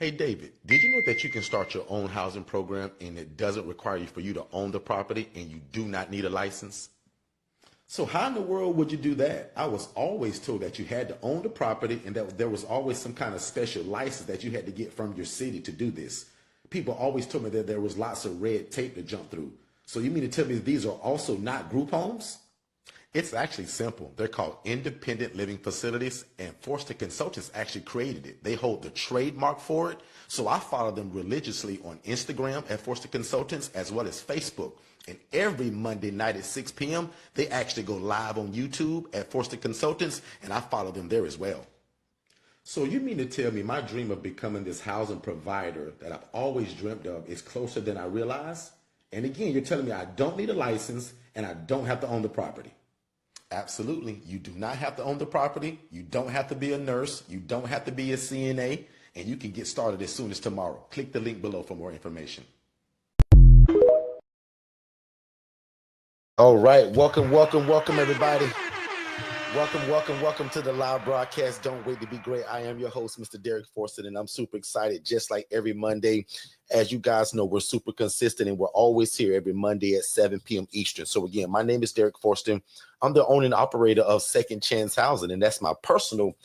Hey David, did you know that you can start your own housing program and it doesn't require you for you to own the property and you do not need a license? So how in the world would you do that? I was always told that you had to own the property and that there was always some kind of special license that you had to get from your city to do this. People always told me that there was lots of red tape to jump through. So you mean to tell me these are also not group homes? It's actually simple. They're called independent living facilities, and Forster Consultants actually created it. They hold the trademark for it. So I follow them religiously on Instagram at Forster Consultants as well as Facebook. And every Monday night at 6 p.m., they actually go live on YouTube at Forster Consultants, and I follow them there as well. So you mean to tell me my dream of becoming this housing provider that I've always dreamt of is closer than I realize? And again, you're telling me I don't need a license and I don't have to own the property. Absolutely. You do not have to own the property. You don't have to be a nurse. You don't have to be a CNA. And you can get started as soon as tomorrow. Click the link below for more information. All right. Welcome, everybody. Welcome to the live broadcast. Don't wait to be great. I am your host, Mr. Derek Forster, and I'm super excited. Just like every Monday, as you guys know, we're super consistent and we're always here every Monday at 7 p.m. Eastern. So again, my name is Derek Forster. I'm the owner and operator of Second Chance Housing, and that's my personal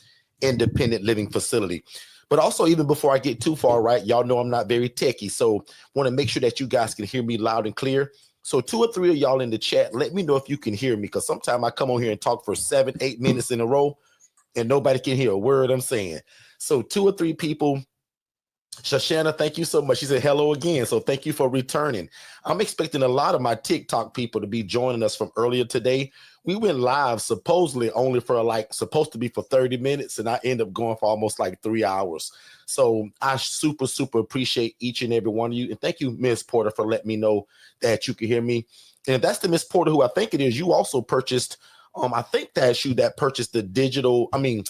independent living facility. But also, even before I get too far, right, y'all know I'm not very techie, so want to make sure that you guys can hear me loud and clear. So 2 or 3 of y'all in the chat, let me know if you can hear me, because sometimes I come on here and talk for 7-8 minutes in a row and nobody can hear a word I'm saying. So 2 or 3 people. Shoshana, thank you so much. She said hello again. So thank you for returning. I'm expecting a lot of my TikTok people to be joining us from earlier today. We went live supposedly only for supposed to be for 30 minutes, and I end up going for almost like 3 hours. So I super appreciate each and every one of you. And thank you, Miss Porter, for letting me know that you can hear me. And if that's the Miss Porter who I think it is, you also purchased, I think that's you that purchased the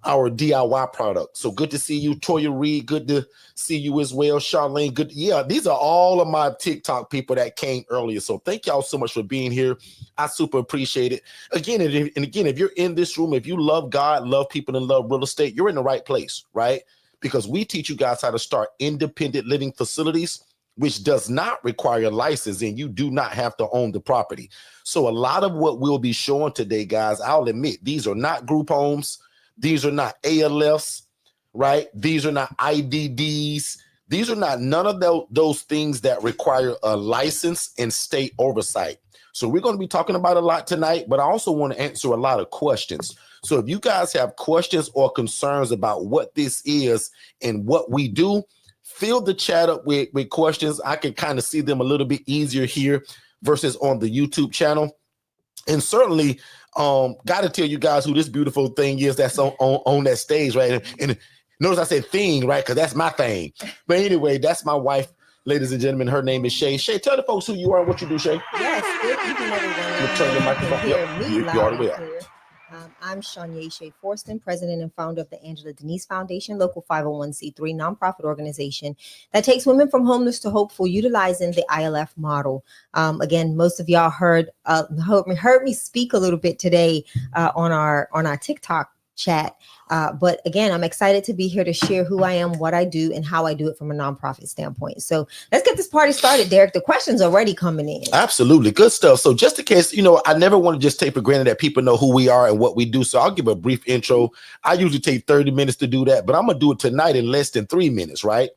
our DIY product. So good to see you. Toya Reed, good to see you as well. Charlene, good. Yeah, these are all of my TikTok people that came earlier. So thank y'all so much for being here. I super appreciate it. Again, if you're in this room, if you love God, love people, and love real estate, you're in the right place, right? Because we teach you guys how to start independent living facilities, which does not require a license, and you do not have to own the property. So a lot of what we'll be showing today, guys, I'll admit, these are not group homes. These are not ALFs, right? These are not IDDs. These are not none of those things that require a license and state oversight. So we're going to be talking about a lot tonight, but I also want to answer a lot of questions. So if you guys have questions or concerns about what this is and what we do, fill the chat up with questions. I can kind of see them a little bit easier here versus on the YouTube channel. And certainly, got to tell you guys who this beautiful thing is that's on that stage, right? And notice I said thing, right? Because that's my thing. But anyway, that's my wife, ladies and gentlemen. Her name is Shay. Shay, tell the folks who you are and what you do, Shay. Yes, good evening, everyone. You turn your microphone. Yep, you already will. I'm Shanya Shea Forston, president and founder of the Angela Denise Foundation, local 501c3 nonprofit organization that takes women from homeless to hopeful, utilizing the ILF model. Again, most of y'all heard me speak a little bit today on our TikTok chat. But again, I'm excited to be here to share who I am, what I do, and how I do it from a nonprofit standpoint. So let's get this party started, Derek. The questions are already coming in. Absolutely. Good stuff. So just in case, I never want to just take for granted that people know who we are and what we do. So I'll give a brief intro. I usually take 30 minutes to do that, but I'm going to do it tonight in less than 3 minutes, right?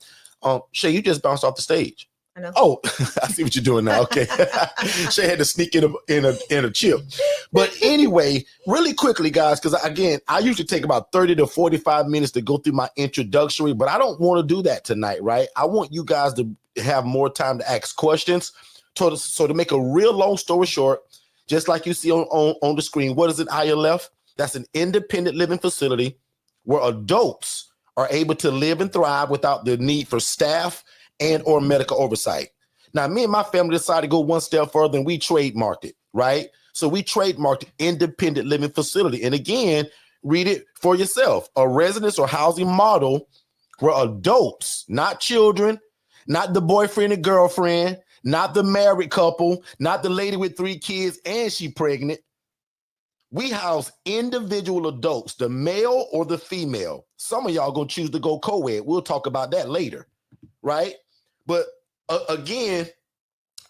Shay, you just bounced off the stage. Oh, I see what you're doing now. Okay. Shay had to sneak in a chip. But anyway, really quickly, guys, because again, I usually take about 30 to 45 minutes to go through my introductory, but I don't want to do that tonight, right? I want you guys to have more time to ask questions. So to make a real long story short, just like you see on the screen, what is an ILF? That's an independent living facility where adults are able to live and thrive without the need for staff and or medical oversight. Now, me and my family decided to go one step further and we trademarked it, right? So we trademarked independent living facility. And again, read it for yourself. A residence or housing model where adults, not children, not the boyfriend and girlfriend, not the married couple, not the lady with 3 kids and she pregnant, We house individual adults, the male or the female. Some of y'all gonna choose to go co-ed. We'll talk about that later, right? But again,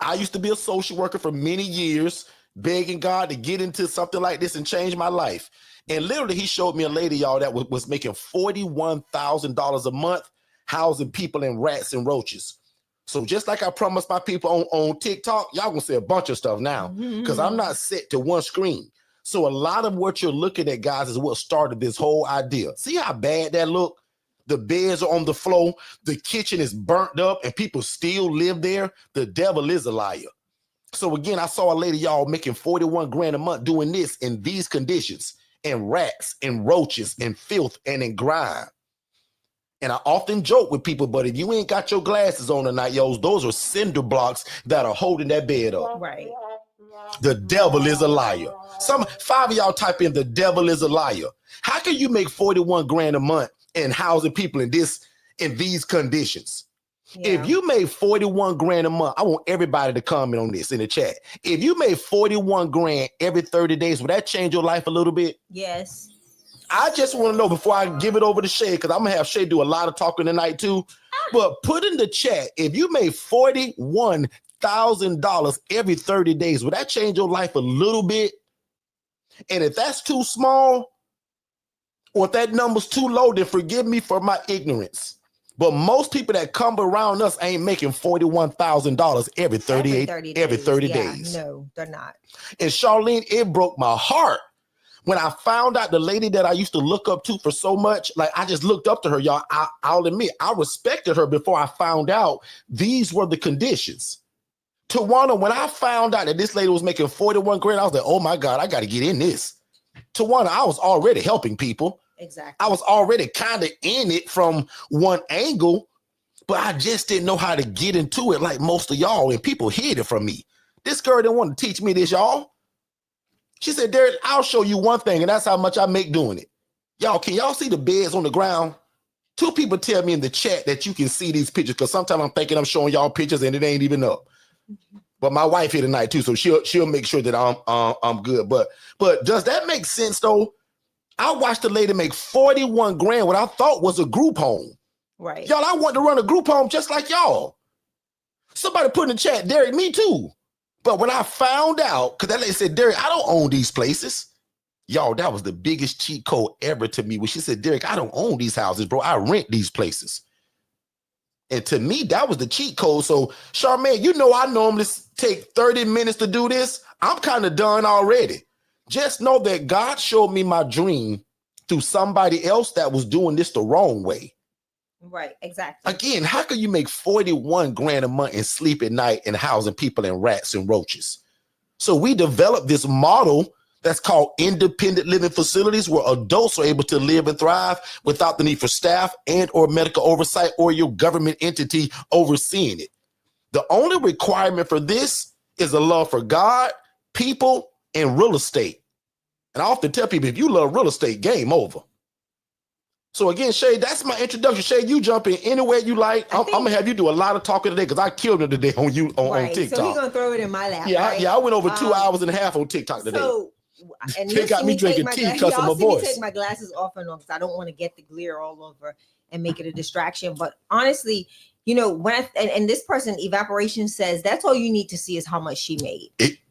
I used to be a social worker for many years, begging God to get into something like this and change my life. And literally, he showed me a lady, y'all, that was making $41,000 a month, housing people in rats and roaches. So just like I promised my people on TikTok, y'all gonna see a bunch of stuff now because I'm not set to one screen. So a lot of what you're looking at, guys, is what started this whole idea. See how bad that look? The beds are on the floor. The kitchen is burnt up and people still live there. The devil is a liar. So again, I saw a lady, y'all, making 41 grand a month doing this in these conditions, and rats and roaches and filth and in grime. And I often joke with people, but if you ain't got your glasses on tonight, those are cinder blocks that are holding that bed up. Right. The devil is a liar. Five of y'all type in the devil is a liar. How can you make 41 grand a month and housing people in these conditions? Yeah. If you made 41 grand a month, I want everybody to comment on this in the chat. If you made 41 grand every 30 days, would that change your life a little bit? Yes. I just want to know before I give it over to Shay, because I'm going to have Shay do a lot of talking tonight too. But put in the chat, if you made $41,000 every 30 days, would that change your life a little bit? And if that's too small, or if that number's too low, then forgive me for my ignorance. But most people that come around us ain't making $41,000 every 30 days. No, they're not. And Charlene, it broke my heart when I found out the lady that I used to look up to for so much. Like, I just looked up to her, y'all. I'll admit, I respected her before I found out these were the conditions. Tawana, when I found out that this lady was making 41 grand, I was like, oh my God, I got to get in this. Tawana, I was already helping people. Exactly. I was already kind of in it from one angle, but I just didn't know how to get into it like most of y'all, and people hid it from me. This girl didn't want to teach me this, y'all. She said, Derek, I'll show you one thing, and that's how much I make doing it. Y'all, can y'all see the beds on the ground? 2 people tell me in the chat that you can see these pictures, because sometimes I'm thinking I'm showing y'all pictures and it ain't even up. But my wife here tonight too, so she'll make sure that I'm good. But does that make sense though? I watched a lady make 41 grand, what I thought was a group home. Right. Y'all, I want to run a group home just like y'all. Somebody put in the chat, Derek, me too. But when I found out, because that lady said, Derek, I don't own these places. Y'all, that was the biggest cheat code ever to me when she said, Derek, I don't own these houses, bro. I rent these places. And to me, that was the cheat code. So, Charmaine, I normally take 30 minutes to do this. I'm kind of done already. Just know that God showed me my dream through somebody else that was doing this the wrong way. Right, exactly. Again, how can you make 41 grand a month and sleep at night and housing people in rats and roaches? So we developed this model that's called independent living facilities, where adults are able to live and thrive without the need for staff and or medical oversight or your government entity overseeing it. The only requirement for this is a love for God, people, and real estate. And I often tell people, if you love real estate, game over. So again, Shay, that's my introduction. Shay, you jump in anywhere you like. I'm gonna have you do a lot of talking today because I killed it today on TikTok. So he's gonna throw it in my lap. Yeah, right? I went over 2 hours and a half on TikTok today. So, and they got me drinking tea because of my voice. Take my glasses off and on because I don't want to get the glare all over and make it a distraction. But honestly, when and this person, Evaporation, says that's all you need to see is how much she made.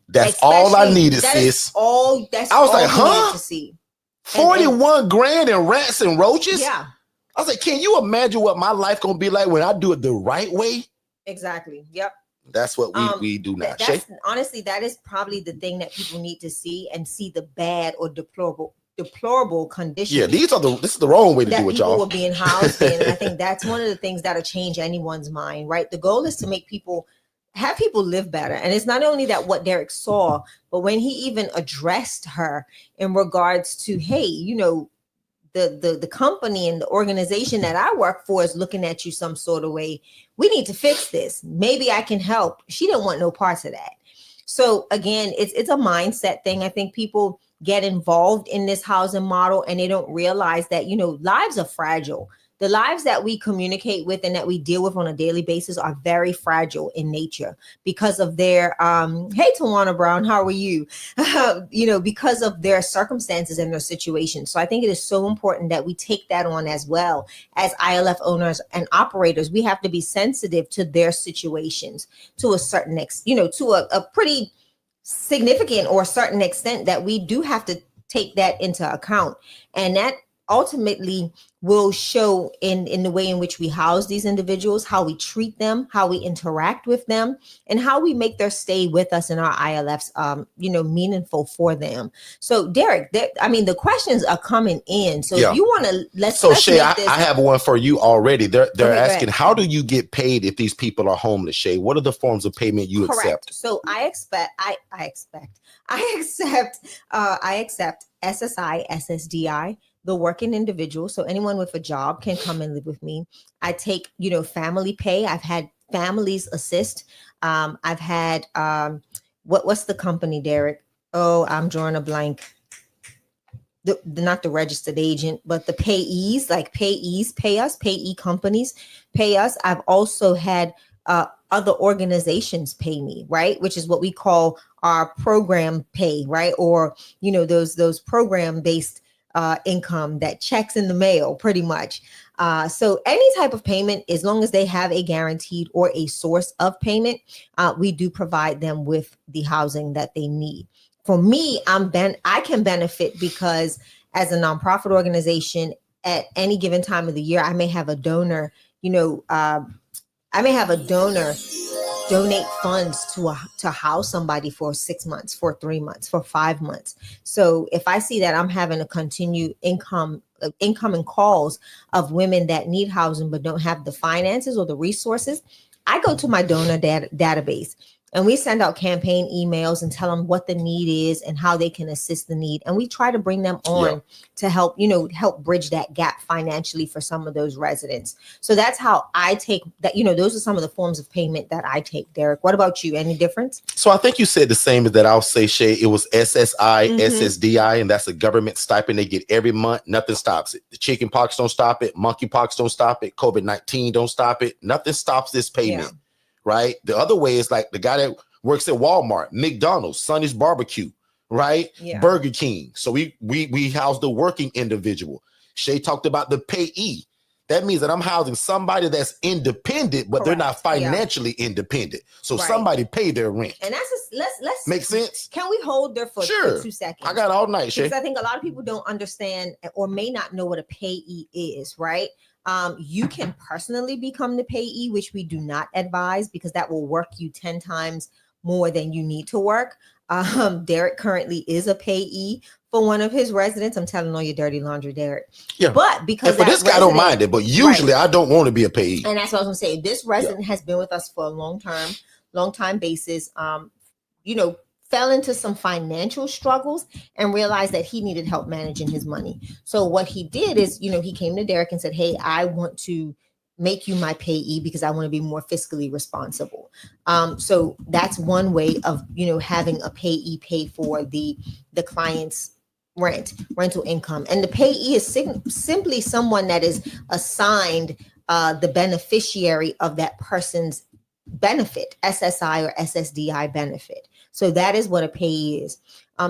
That's all I needed, sis. I was like, huh? To see 41 grand in rats and roaches? Yeah. I was like, can you imagine what my life gonna be like when I do it the right way? Exactly. Yep. That's what we do now. Honestly, that is probably the thing that people need to see, and see the bad or deplorable conditions. Yeah, this is the wrong way to do it, y'all. People were being housed in. I think that's one of the things that'll change anyone's mind, right? The goal is to have people live better. And it's not only that what Derek saw, but when he even addressed her in regards to, hey, the company and the organization that I work for is looking at you some sort of way. We need to fix this. Maybe I can help. She didn't want no parts of that. So again, it's a mindset thing. I think people get involved in this housing model and they don't realize that, lives are fragile. the lives that we communicate with and that we deal with on a daily basis are very fragile in nature because of their hey Tawana Brown, how are you? Because of their circumstances and their situations. So I think it is so important that we take that on as well. As ILF owners and operators, we have to be sensitive to their situations to a certain extent, to a pretty significant or certain extent, that we do have to take that into account. And that ultimately will show in the way in which we house these individuals, how we treat them, how we interact with them, and how we make their stay with us in our ILFs, meaningful for them. So Derek, the questions are coming in. So if you want to, let's Shay, make this. I have one for you already. They're Okay, asking, how do you get paid if these people are homeless, Shay? What are the forms of payment you accept? So I accept SSI, SSDI, the working individual. So anyone with a job can come and live with me. I take, family pay. I've had families assist. I've had, what's the company, Derek? Oh, I'm drawing a blank. Not the registered agent, but the payees, like payees pay us, payee companies pay us. I've also had other organizations pay me, right? Which is what we call our program pay, right? Or, those program based income that checks in the mail pretty much. So any type of payment, as long as they have a guaranteed or a source of payment, we do provide them with the housing that they need. For me, I can benefit because as a nonprofit organization, at any given time of the year, I may have a donor, donate funds to house somebody for 6 months, for 3 months, for 5 months. So if I see that I'm having a continued incoming calls of women that need housing but don't have the finances or the resources, I go to my donor database. And we send out campaign emails and tell them what the need is and how they can assist the need. And we try to bring them on to help bridge that gap financially for some of those residents. So that's how I take that. Those are some of the forms of payment that I take. Derek, what about you? Any difference? So I think you said the same as that. I'll say, Shay, it was SSI, SSDI, and that's a government stipend they get every month. Nothing stops it. The chicken pox don't stop it. Monkeypox don't stop it. COVID-19 don't stop it. Nothing stops this payment. Yeah. Right. The other way is like the guy that works at Walmart, McDonald's, Sonny's Barbecue, right? Yeah. Burger King. So we house the working individual. Shay talked about the payee. That means that I'm housing somebody that's independent, but they're not financially independent. So somebody pay their rent. And that's let's make sense. Can we hold there for 2 seconds? I got all night, Shay. Because I think a lot of people don't understand or may not know what a payee is, right? You can personally become the payee, which we do not advise because that will work you 10 times more than you need to work. Derek currently is a payee for one of his residents. I'm telling all your dirty laundry, Derek. Yeah. But because for this guy, I don't mind it, but usually I don't want to be a payee. And that's what I was going to say. This resident has been with us for a long time basis. Fell into some financial struggles and realized that he needed help managing his money. So what he did is, he came to Derek and said, hey, I want to make you my payee because I want to be more fiscally responsible. So that's one way of, having a payee pay for the client's rental income. And the payee is simply someone that is assigned the beneficiary of that person's benefit, SSI or SSDI benefit. So that is what a payee is.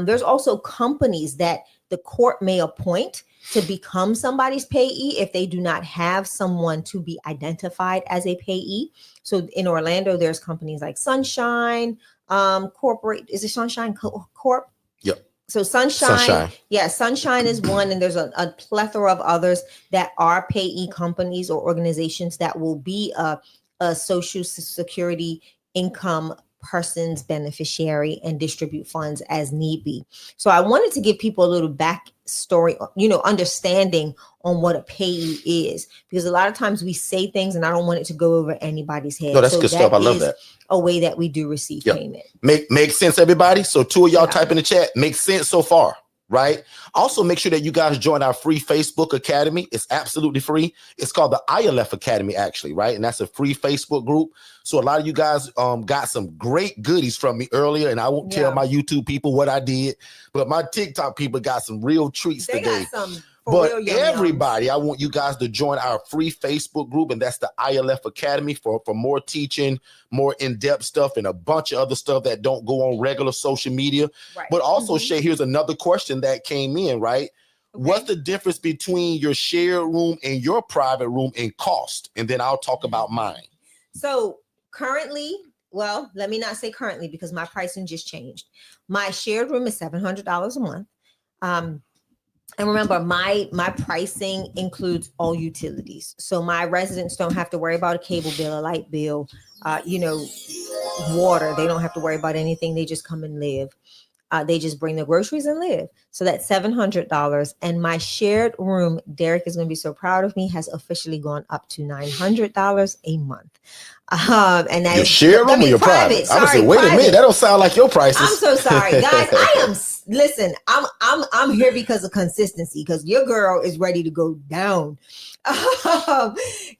There's also companies that the court may appoint to become somebody's payee if they do not have someone to be identified as a payee. So in Orlando, there's companies like Sunshine Corporate. Is it Sunshine Corp? Yep. So Sunshine. Yeah, Sunshine is one, and there's a plethora of others that are payee companies or organizations that will be a Social Security income person's beneficiary and distribute funds as need be. So I wanted to give people a little backstory, understanding on what a payee is, because a lot of times we say things and I don't want it to go over anybody's head. No, that's good stuff. I love that. A way that we do receive payment. Makes sense, everybody. So 2 of y'all type in the chat. Makes sense so far. Right. Also, make sure that you guys join our free Facebook Academy. It's absolutely free. It's called the ILF Academy, actually. Right. And that's a free Facebook group. So a lot of you guys got some great goodies from me earlier. And I won't tell my YouTube people what I did, but my TikTok people got some real treats today. But real, yum everybody, I want you guys to join our free Facebook group, and that's the ILF Academy for more teaching, more in-depth stuff, and a bunch of other stuff that don't go on regular social media. Right. But also, Shay, here's another question that came in, right? Okay. What's the difference between your shared room and your private room in cost? And then I'll talk about mine. So currently, well, let me not say currently because my pricing just changed. My shared room is $700 a month. And remember, my pricing includes all utilities. So my residents don't have to worry about a cable bill, a light bill, water. They don't have to worry about anything. They just come and live. They just bring their groceries and live. So that's $700. And my shared room, Derek is going to be so proud of me, has officially gone up to $900 a month. And that your shared room or your private? Sorry, I was saying, wait a minute, that don't sound like your prices. I'm so sorry, guys. Listen, I'm here because of consistency, because your girl is ready to go down.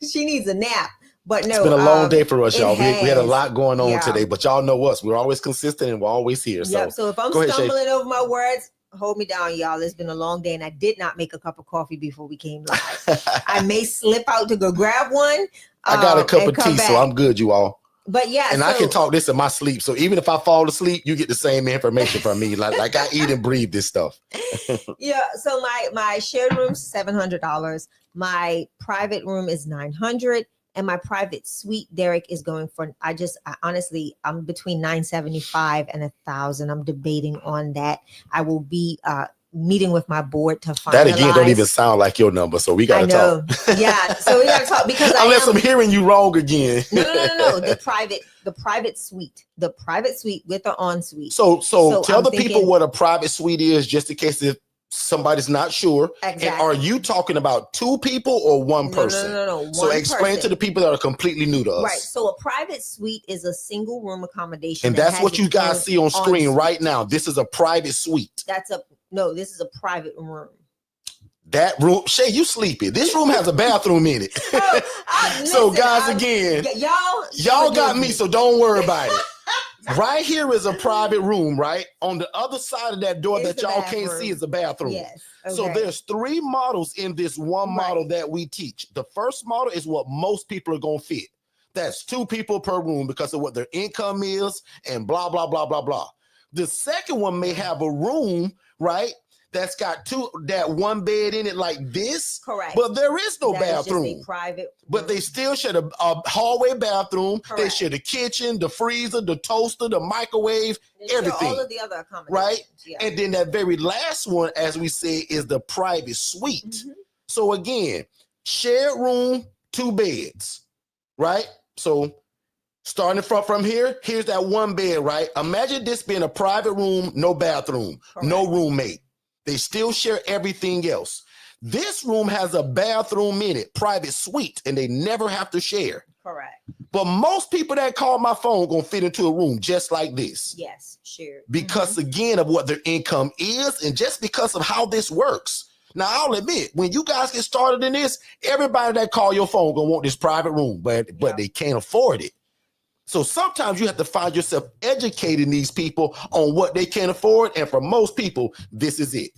She needs a nap. But no, it's been a long day for us, y'all. We had a lot going on Yeah. today, but y'all know us. We're always consistent and we're always here. Yep. So if I'm stumbling over my words, hold me down, y'all. It's been a long day, and I did not make a cup of coffee before we came live. I may slip out to go grab one. I got a cup of tea, so I'm good, you all. But yeah, and I can talk this in my sleep. So even if I fall asleep, you get the same information from me. Like I eat and breathe this stuff. Yeah. So my shared room's $700. My private room is $900. And my private suite, Derek, is going for, honestly, I'm between $975 and $1,000. I'm debating on that. I will be meeting with my board to finalize. That again don't even sound like your number, so we got to talk. Yeah, so we got to talk because unless I'm hearing you wrong again. No. The private suite with the ensuite. So tell the people what a private suite is, just in case if somebody's not sure. Exactly. And are you talking about two people or one person? No. So explain to the people that are completely new to us. Right. So a private suite is a single room accommodation. And that's what you guys see on screen right now. This is a private suite. This is a private room. That room, Shay, you sleepy. This room has a bathroom in it. So guys, again, y'all got me, so don't worry about it. Right here is a private room, right? On the other side of that door that y'all can't see is a bathroom. Yes. Okay. So there's 3 models in this one model that we teach. The first model is what most people are going to fit. That's 2 people per room because of what their income is and blah, blah, blah, blah, blah. The second one may have a room, right? That's got that one bed in it like this. Correct. But there is no bathroom. Just a private room. But they still share a hallway bathroom. Correct. They share the kitchen, the freezer, the toaster, the microwave, everything. All of the other accommodations. Right? Yeah. And then that very last one, as we say, is the private suite. Mm-hmm. So again, shared room, 2 beds. Right? So starting from here, here's that one bed, right? Imagine this being a private room, no bathroom, no roommate. They still share everything else. This room has a bathroom in it, private suite, and they never have to share. Correct. But most people that call my phone gonna fit into a room just like this. Yes, sure. Because again of what their income is, and just because of how this works. Now I'll admit, when you guys get started in this, everybody that call your phone gonna want this private room, but they can't afford it. So sometimes you have to find yourself educating these people on what they can afford. And for most people, this is it.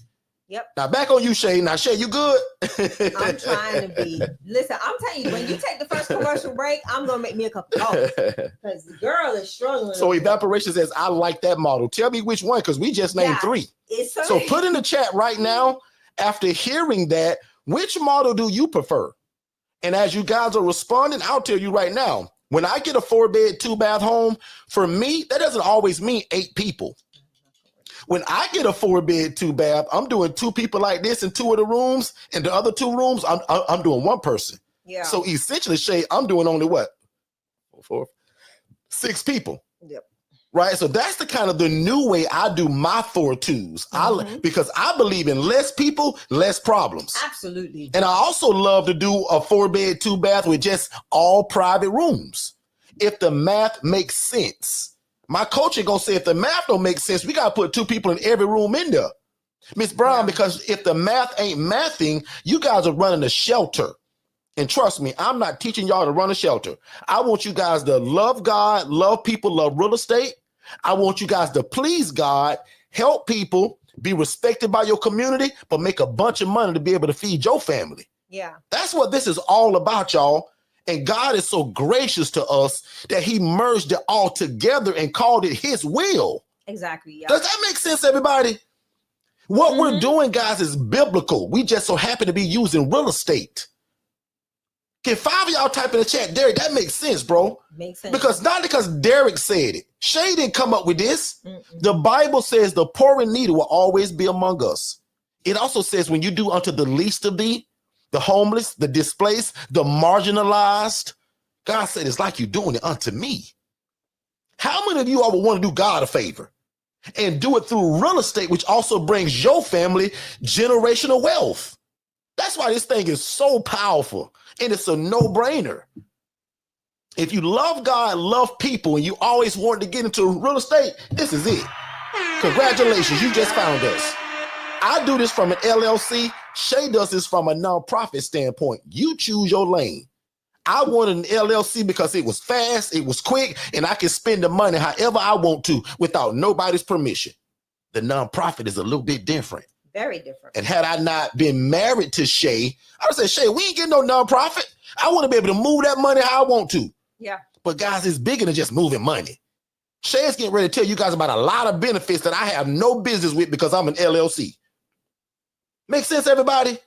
Yep. Now back on you, Shay. Now, Shay, you good? I'm trying to be. Listen, I'm telling you, when you take the first commercial break, I'm going to make me a cup of coffee because the girl is struggling. So Evaporation says, I like that model. Tell me which one, because we just named 3. So put in the chat right now, after hearing that, which model do you prefer? And as you guys are responding, I'll tell you right now, when I get a 4-bed, 2-bath home, for me, that doesn't always mean 8 people. When I get a 4-bed, 2-bath, I'm doing 2 people like this in 2 of the rooms, and the other 2 rooms, I'm doing 1 person. Yeah. So essentially, Shay, I'm doing only what? 6 people. Yep. Right. So that's the kind of the new way I do my 4-2s. Because I believe in less people, less problems. Absolutely. And I also love to do a 4-bed, 2-bath with just all private rooms. If the math makes sense. My coach is going to say, if the math don't make sense, we got to put 2 people in every room in there. Miss Brown, because if the math ain't mathing, you guys are running a shelter. And trust me, I'm not teaching y'all to run a shelter. I want you guys to love God, love people, love real estate. I want you guys to please God, help people, be respected by your community, but make a bunch of money to be able to feed your family. Yeah. That's what this is all about, y'all. And God is so gracious to us that he merged it all together and called it his will. Exactly. Yeah. Does that make sense, everybody? What we're doing, guys, is biblical. We just so happen to be using real estate. Can 5 of y'all type in the chat, Derek, that makes sense, bro. Makes sense. Because not because Derek said it. Shay didn't come up with this. The Bible says the poor and needy will always be among us. It also says when you do unto the least of thee, the homeless, the displaced, the marginalized, God said it's like you doing it unto me. How many of you all would want to do God a favor and do it through real estate, which also brings your family generational wealth? That's why this thing is so powerful, and it's a no-brainer. If you love God, love people, and you always wanted to get into real estate, this is it. Congratulations, you just found us. I do this from an LLC. Shay does this from a nonprofit standpoint. You choose your lane. I wanted an LLC because it was fast, it was quick, and I can spend the money however I want to without nobody's permission. The nonprofit is a little bit different. Very different. And had I not been married to Shay, I would say, Shay, we ain't getting no nonprofit. I want to be able to move that money how I want to. Yeah. But guys, it's bigger than just moving money. Shay is getting ready to tell you guys about a lot of benefits that I have no business with because I'm an LLC. Make sense, everybody?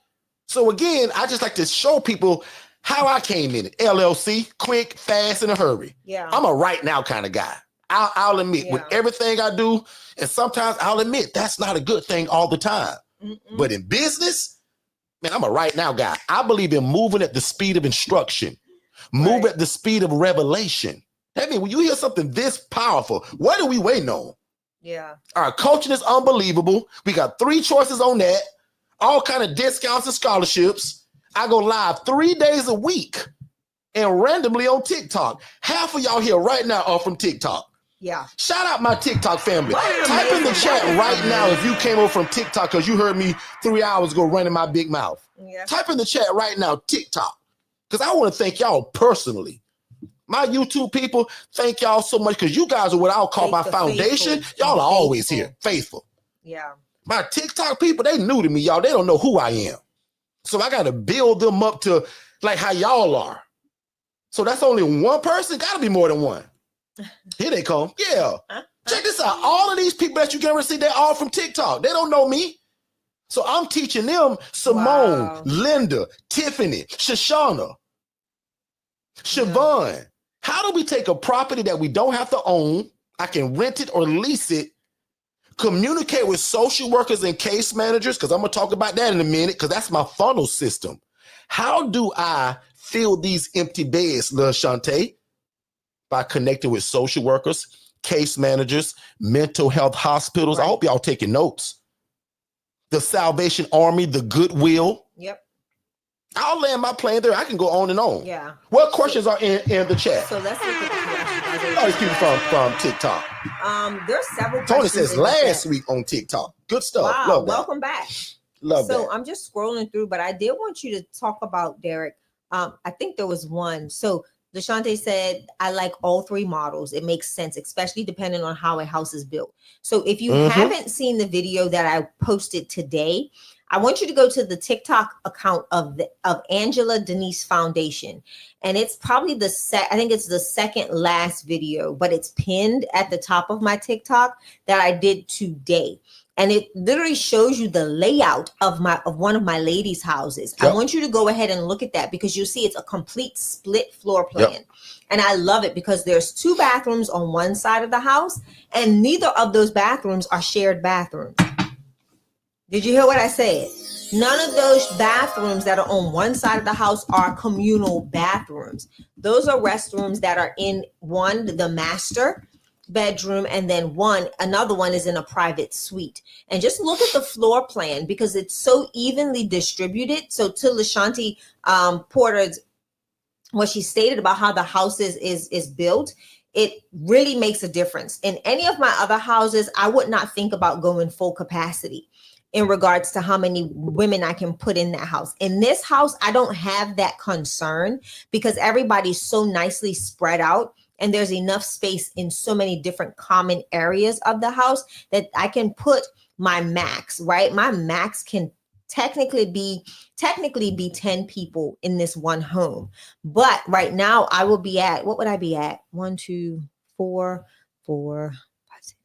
So again, I just like to show people how I came in it. LLC, quick, fast, in a hurry. Yeah. I'm a right now kind of guy. I'll admit with everything I do, and sometimes I'll admit that's not a good thing all the time. But in business, man, I'm a right now guy. I believe in moving at the speed of instruction, move at the speed of revelation. That means when you hear something this powerful, what are we waiting on? Yeah. Our coaching is unbelievable. We got 3 choices on that, all kind of discounts and scholarships. I go live 3 days a week and randomly on TikTok. Half of y'all here right now are from TikTok. Yeah. Shout out my TikTok family. Type in the chat right now if you came over from TikTok because you heard me 3 hours ago running my big mouth. Yeah. Type in the chat right now, TikTok, because I want to thank y'all personally. My YouTube people, thank y'all so much because you guys are what I'll call my foundation. Y'all are always here, faithful. Yeah. My TikTok people, they new to me, y'all. They don't know who I am. So I got to build them up to like how y'all are. So that's only one person? Got to be more than one. Here they come. Yeah. Check this out. All of these people that you can see, they're all from TikTok. They don't know me. So I'm teaching them Simone, Linda, Tiffany, Shoshana, Siobhan. How do we take a property that we don't have to own? I can rent it or lease it, communicate with social workers and case managers, because I'm going to talk about that in a minute, because that's my funnel system. How do I fill these empty beds, Lil Shantae? By connecting with social workers, case managers, mental health hospitals. I hope y'all taking notes. The Salvation Army, the Goodwill. Yep. I'll land my plane there. I can go on and on. Yeah. What questions are in the chat? So let's look at the questions. Oh, these people from TikTok. There's several Tony questions says last week on TikTok. Good stuff. Wow. Love that. Welcome back. Love that. So I'm just scrolling through, but I did want you to talk about, Derek. I think there was one. So DeShante said, I like all 3 models. It makes sense, especially depending on how a house is built. So if you haven't seen the video that I posted today, I want you to go to the TikTok account of Angela Denise Foundation. And it's probably I think it's the second last video, but it's pinned at the top of my TikTok that I did today. And it literally shows you the layout of one of my ladies' houses. Yep. I want you to go ahead and look at that because you'll see it's a complete split floor plan. Yep. And I love it because there's 2 bathrooms on one side of the house and neither of those bathrooms are shared bathrooms. Did you hear what I said? None of those bathrooms that are on one side of the house are communal bathrooms. Those are restrooms that are in the master bedroom, and then another one is in a private suite. And just look at the floor plan because it's so evenly distributed. So to LaShanti Porter's, what she stated about how the house is built, it really makes a difference. In any of my other houses, I would not think about going full capacity in regards to how many women I can put in that house. In this house, I don't have that concern because everybody's so nicely spread out. And there's enough space in so many different common areas of the house that I can put my max, right? My max can technically be 10 people in this one home. But right now I will be at, what would I be at? 1, 2, 4, 4, 5, 6.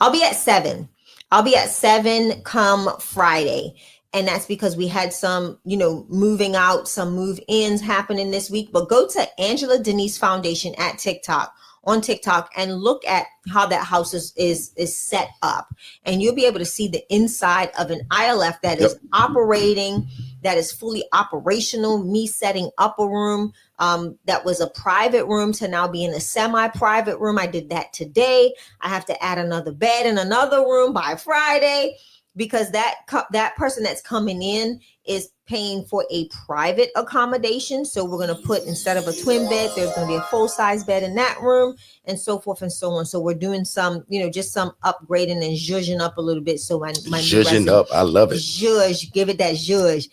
I'll be at 7. I'll be at 7 come Friday. And that's because we had some, moving out, some move ins happening this week. But go to Angela Denise Foundation at TikTok, on TikTok, and look at how that house is set up. And you'll be able to see the inside of an ILF that is operating, that is fully operational. Me setting up a room that was a private room to now be in a semi-private room. I did that today. I have to add another bed in another room by Friday, because that person that's coming in is paying for a private accommodation. So we're going to put, instead of a twin bed, there's going to be a full-size bed in that room, and so forth and so on. So we're doing some, just some upgrading and zhuzhing up a little bit. So my zhuzhing up, I love it. Zhuzh, give it that zhuzh.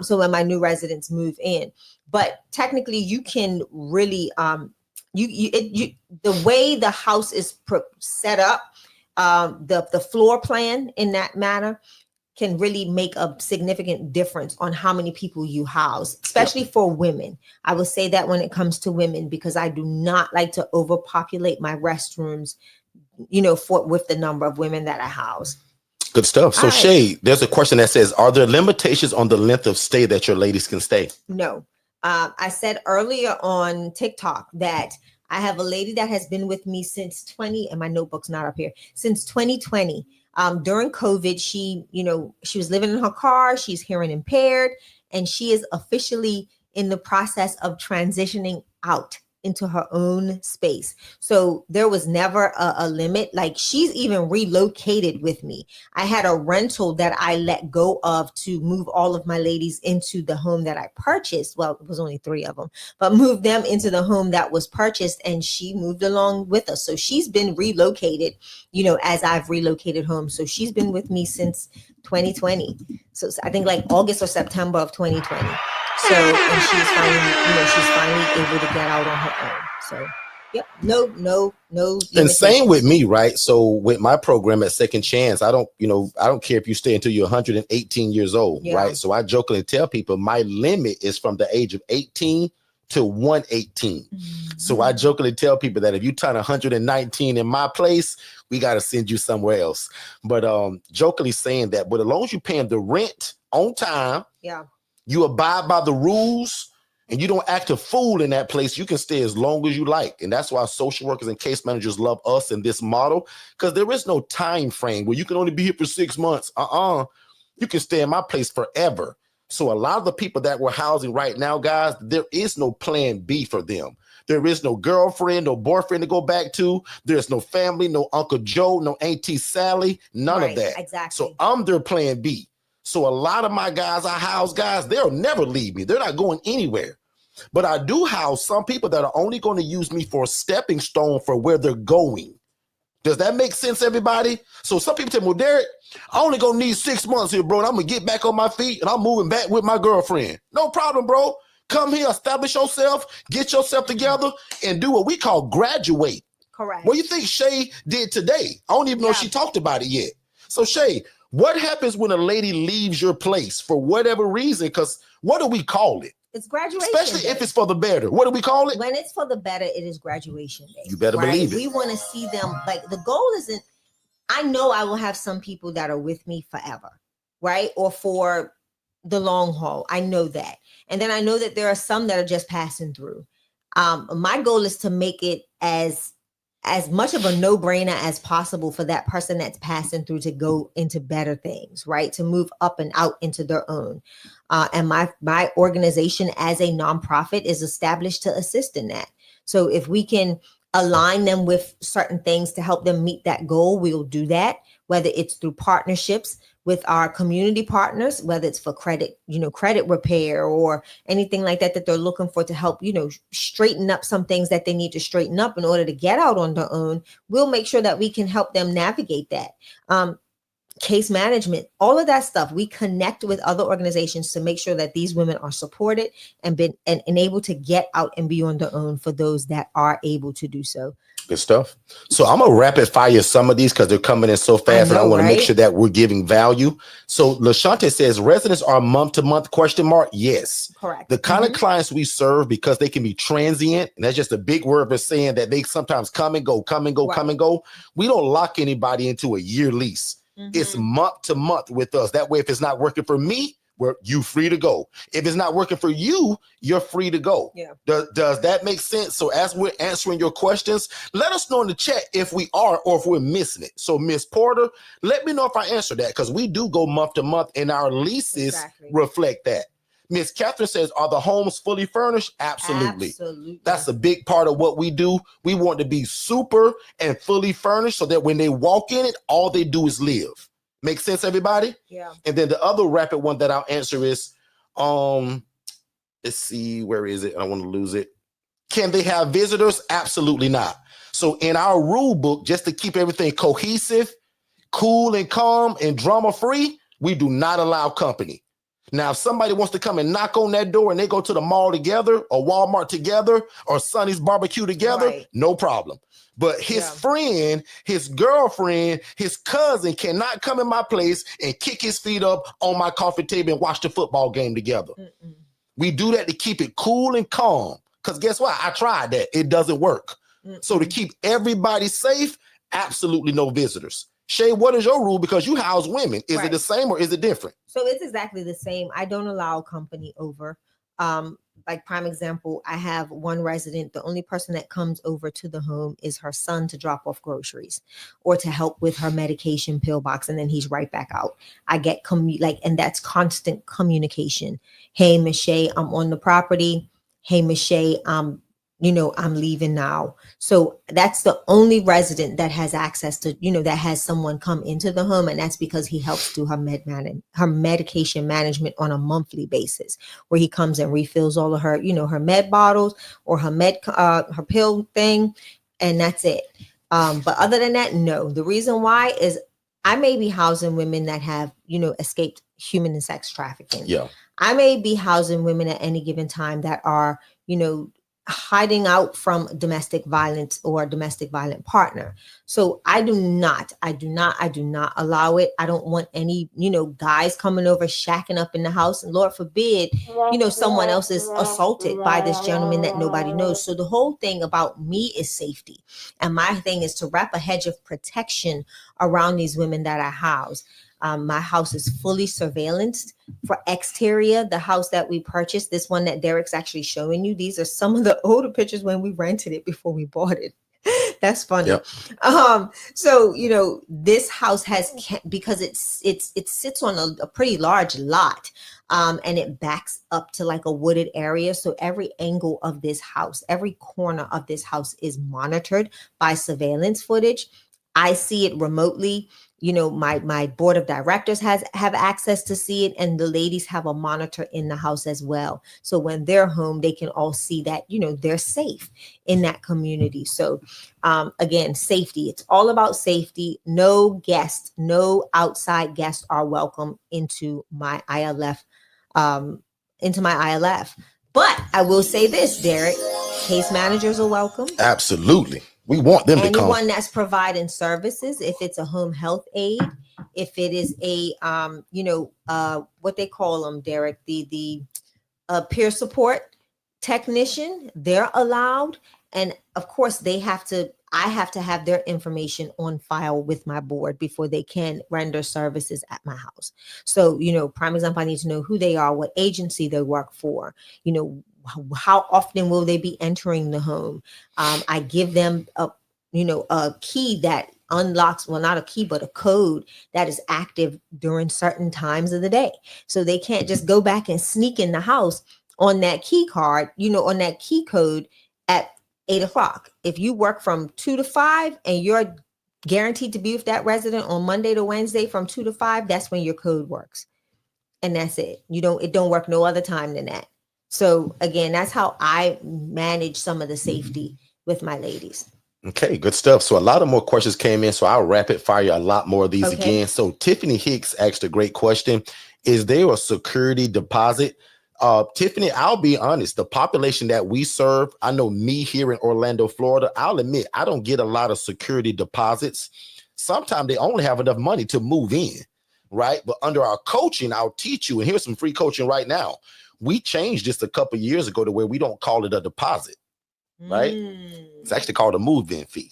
So when my new residents move in, but technically you can really, the way the house is set up, the floor plan in that manner can really make a significant difference on how many people you house, especially for women. I will say that when it comes to women, because I do not like to overpopulate my restrooms, with the number of women that I house. Good stuff. So Shay, there's a question that says, are there limitations on the length of stay that your ladies can stay? No. I said earlier on TikTok that I have a lady that has been with me since and my notebook's not up here, since 2020. During COVID, she was living in her car. She's hearing impaired, and she is officially in the process of transitioning out into her own space. So there was never a limit. Like, she's even relocated with me. I had a rental that I let go of to move all of my ladies into the home that I purchased. Well, it was only 3 of them, but moved them into the home that was purchased, and she moved along with us. So she's been relocated, as I've relocated home. So she's been with me since 2020. So I think like August or September of 2020. So, and she's finally able to get out on her own. So, yep, no. And same with me, right? So with my program at Second Chance, I don't care if you stay until you're 118 years old, right? So I jokingly tell people my limit is from the age of 18 to 118. Mm-hmm. So I jokingly tell people that if you turn 119 in my place, we got to send you somewhere else. But jokingly saying that, but as long as you're paying the rent on time, you abide by the rules, and you don't act a fool in that place, you can stay as long as you like. And that's why social workers and case managers love us in this model, because there is no time frame where you can only be here for 6 months. You can stay in my place forever. So a lot of the people that we're housing right now, guys, there is no plan B for them. There is no girlfriend, no boyfriend to go back to. There's no family, no Uncle Joe, no Auntie Sally, none of that. Exactly. So I'm their plan B. So a lot of my guys, I house guys, they'll never leave me. They're not going anywhere. But I do house some people that are only going to use me for a stepping stone for where they're going. Does that make sense, everybody? So some people tell me, well, Derek, I only going to need 6 months here, bro, and I'm going to get back on my feet, and I'm moving back with my girlfriend. No problem, bro. Come here, establish yourself, get yourself together, and do what we call graduate. Correct. What do you think Shay did today? I don't even know if she talked about it yet. So Shay, what happens when a lady leaves your place for whatever reason? Because what do we call it? It's graduation Especially day. If it's for the better. What do we call it? When it's for the better, it is graduation day. You better believe it. We want to see them, like, the goal isn't, I know I will have some people that are with me forever, right? Or for the long haul. I know that. And then I know that there are some that are just passing through. My goal is to make it as much of a no-brainer as possible for that person that's passing through to go into better things, right? To move up and out into their own. And my organization as a nonprofit is established to assist in that. So if we can align them with certain things to help them meet that goal, we'll do that, whether it's through partnerships with our community partners, whether it's for credit repair or anything like that they're looking for to help, straighten up some things that they need to straighten up in order to get out on their own. We'll make sure that we can help them navigate that. case management, all of that stuff. We connect with other organizations to make sure that these women are supported and able to get out and be on their own for those that are able to do so. Good stuff. So I'm gonna rapid fire some of these because they're coming in so fast, and I want to make sure that we're giving value. So LaShante says residents are month to month ? Yes, correct. The kind of clients we serve, because they can be transient, and that's just a big word for saying that they sometimes come and go, right. We don't lock anybody into a year lease. It's month to month with us. That way, if it's not working for me, you free to go. If it's not working for you, you're free to go. Yeah. Does that make sense? So as we're answering your questions, let us know in the chat if we are or if we're missing it. So Miss Porter, let me know if I answer that, because we do go month to month and our leases reflect that. Miss Catherine says, are the homes fully furnished? Absolutely. That's a big part of what we do. We want to be super and fully furnished so that when they walk in it, all they do is live. Make sense, everybody? Yeah. And then the other rapid one that I'll answer is, let's see, where is it? I don't want to lose it. Can they have visitors? Absolutely not. So in our rule book, just to keep everything cohesive, cool and calm and drama free, we do not allow company. Now, if somebody wants to come and knock on that door and they go to the mall together or Walmart together or Sonny's barbecue together, no problem. But his friend, his girlfriend, his cousin cannot come in my place and kick his feet up on my coffee table and watch the football game together. We do that to keep it cool and calm. Because guess what? I tried that. It doesn't work. So to keep everybody safe, absolutely no visitors. Shay, what is your rule? Because you house women. Is it the same or is it different? So it's exactly the same. I don't allow company over. Like prime example, I have one resident, the only person that comes over to the home is her son to drop off groceries or to help with her medication pill box. And then he's right back out. I get and that's constant communication. Hey, Miss Shay, I'm on the property. Hey, Miss Shay, I'm leaving now. So that's the only resident that has access to, that has someone come into the home. And that's because he helps do her medication management on a monthly basis, where he comes and refills all of her, her med bottles or her pill thing. And that's it. But other than that, no. The reason why is I may be housing women that have, escaped human and sex trafficking. Yeah. I may be housing women at any given time that are, hiding out from domestic violence or a domestic violent partner. So I do not allow it. I don't want any, guys coming over, shacking up in the house. And Lord forbid, someone else is assaulted by this gentleman that nobody knows. So the whole thing about me is safety. And my thing is to wrap a hedge of protection around these women that I house. My house is fully surveillanced for exterior. The house that we purchased, this one that Derek's actually showing you, these are some of the older pictures when we rented it before we bought it. That's funny. Yep. So, this house because it sits on a pretty large lot, and it backs up to like a wooded area. So every angle of this house, every corner of this house is monitored by surveillance footage. I see it remotely. My board of directors have access to see it, and the ladies have a monitor in the house as well. So when they're home, they can all see that, they're safe in that community. So again, safety, it's all about safety. No outside guests are welcome into my ILF, But I will say this, Derek, case managers are welcome. Absolutely. We want them to come. Anyone that's providing services, if it's a home health aide, if it is a, what they call them, Derek, the peer support technician, they're allowed. And of course, I have to have their information on file with my board before they can render services at my house. So, prime example, I need to know who they are, what agency they work for, how often will they be entering the home? I give them a key that unlocks, well, not a key, but a code that is active during certain times of the day. So they can't just go back and sneak in the house on that key card, on that key code at 8:00. If you work from 2 to 5 and you're guaranteed to be with that resident on Monday to Wednesday from 2 to 5, that's when your code works. And that's it. It don't work no other time than that. So again, that's how I manage some of the safety with my ladies. Okay, good stuff. So a lot of more questions came in, so I'll rapid fire a lot more of these Okay. again. So Tiffany Hicks asked a great question. Is there a security deposit? Tiffany, I'll be honest, the population that we serve, I know me here in Orlando, Florida, I'll admit I don't get a lot of security deposits. Sometimes they only have enough money to move in, right? But under our coaching, I'll teach you, and here's some free coaching right now. We changed this a couple years ago to where we don't call it a deposit, right? It's actually called a move-in fee.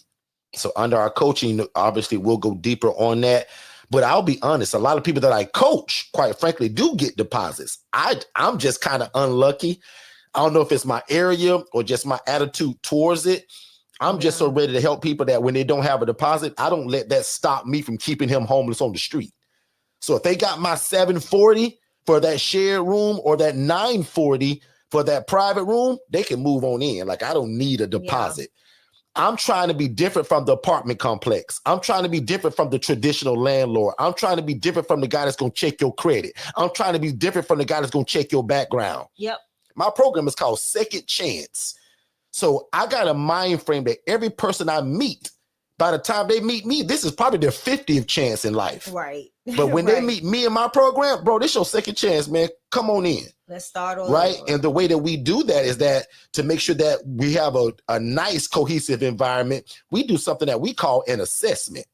So under our coaching, obviously we'll go deeper on that. But I'll be honest, a lot of people that I coach, quite frankly, do get deposits. I'm just kind of unlucky. I don't know if it's my area or just my attitude towards it. I'm just so ready to help people that when they don't have a deposit, I don't let that stop me from keeping him homeless on the street. So if they got my $740 for that shared room or that $940 for that private room, they can move on in. Like, I don't need a deposit. I'm trying to be different from the apartment complex. I'm trying to be different from the traditional landlord. I'm trying to be different from the guy that's going to check your credit. I'm trying to be different from the guy that's going to check your background. Yep. My program is called Second Chance. So I got a mind frame that every person I meet, by the time they meet me, this is probably their 50th chance in life. Right. But when they meet me in my program, bro, this your second chance, man. Come on in. Let's start over. Right. And the way that we do that is that to make sure that we have a nice, cohesive environment, we do something that we call an assessment.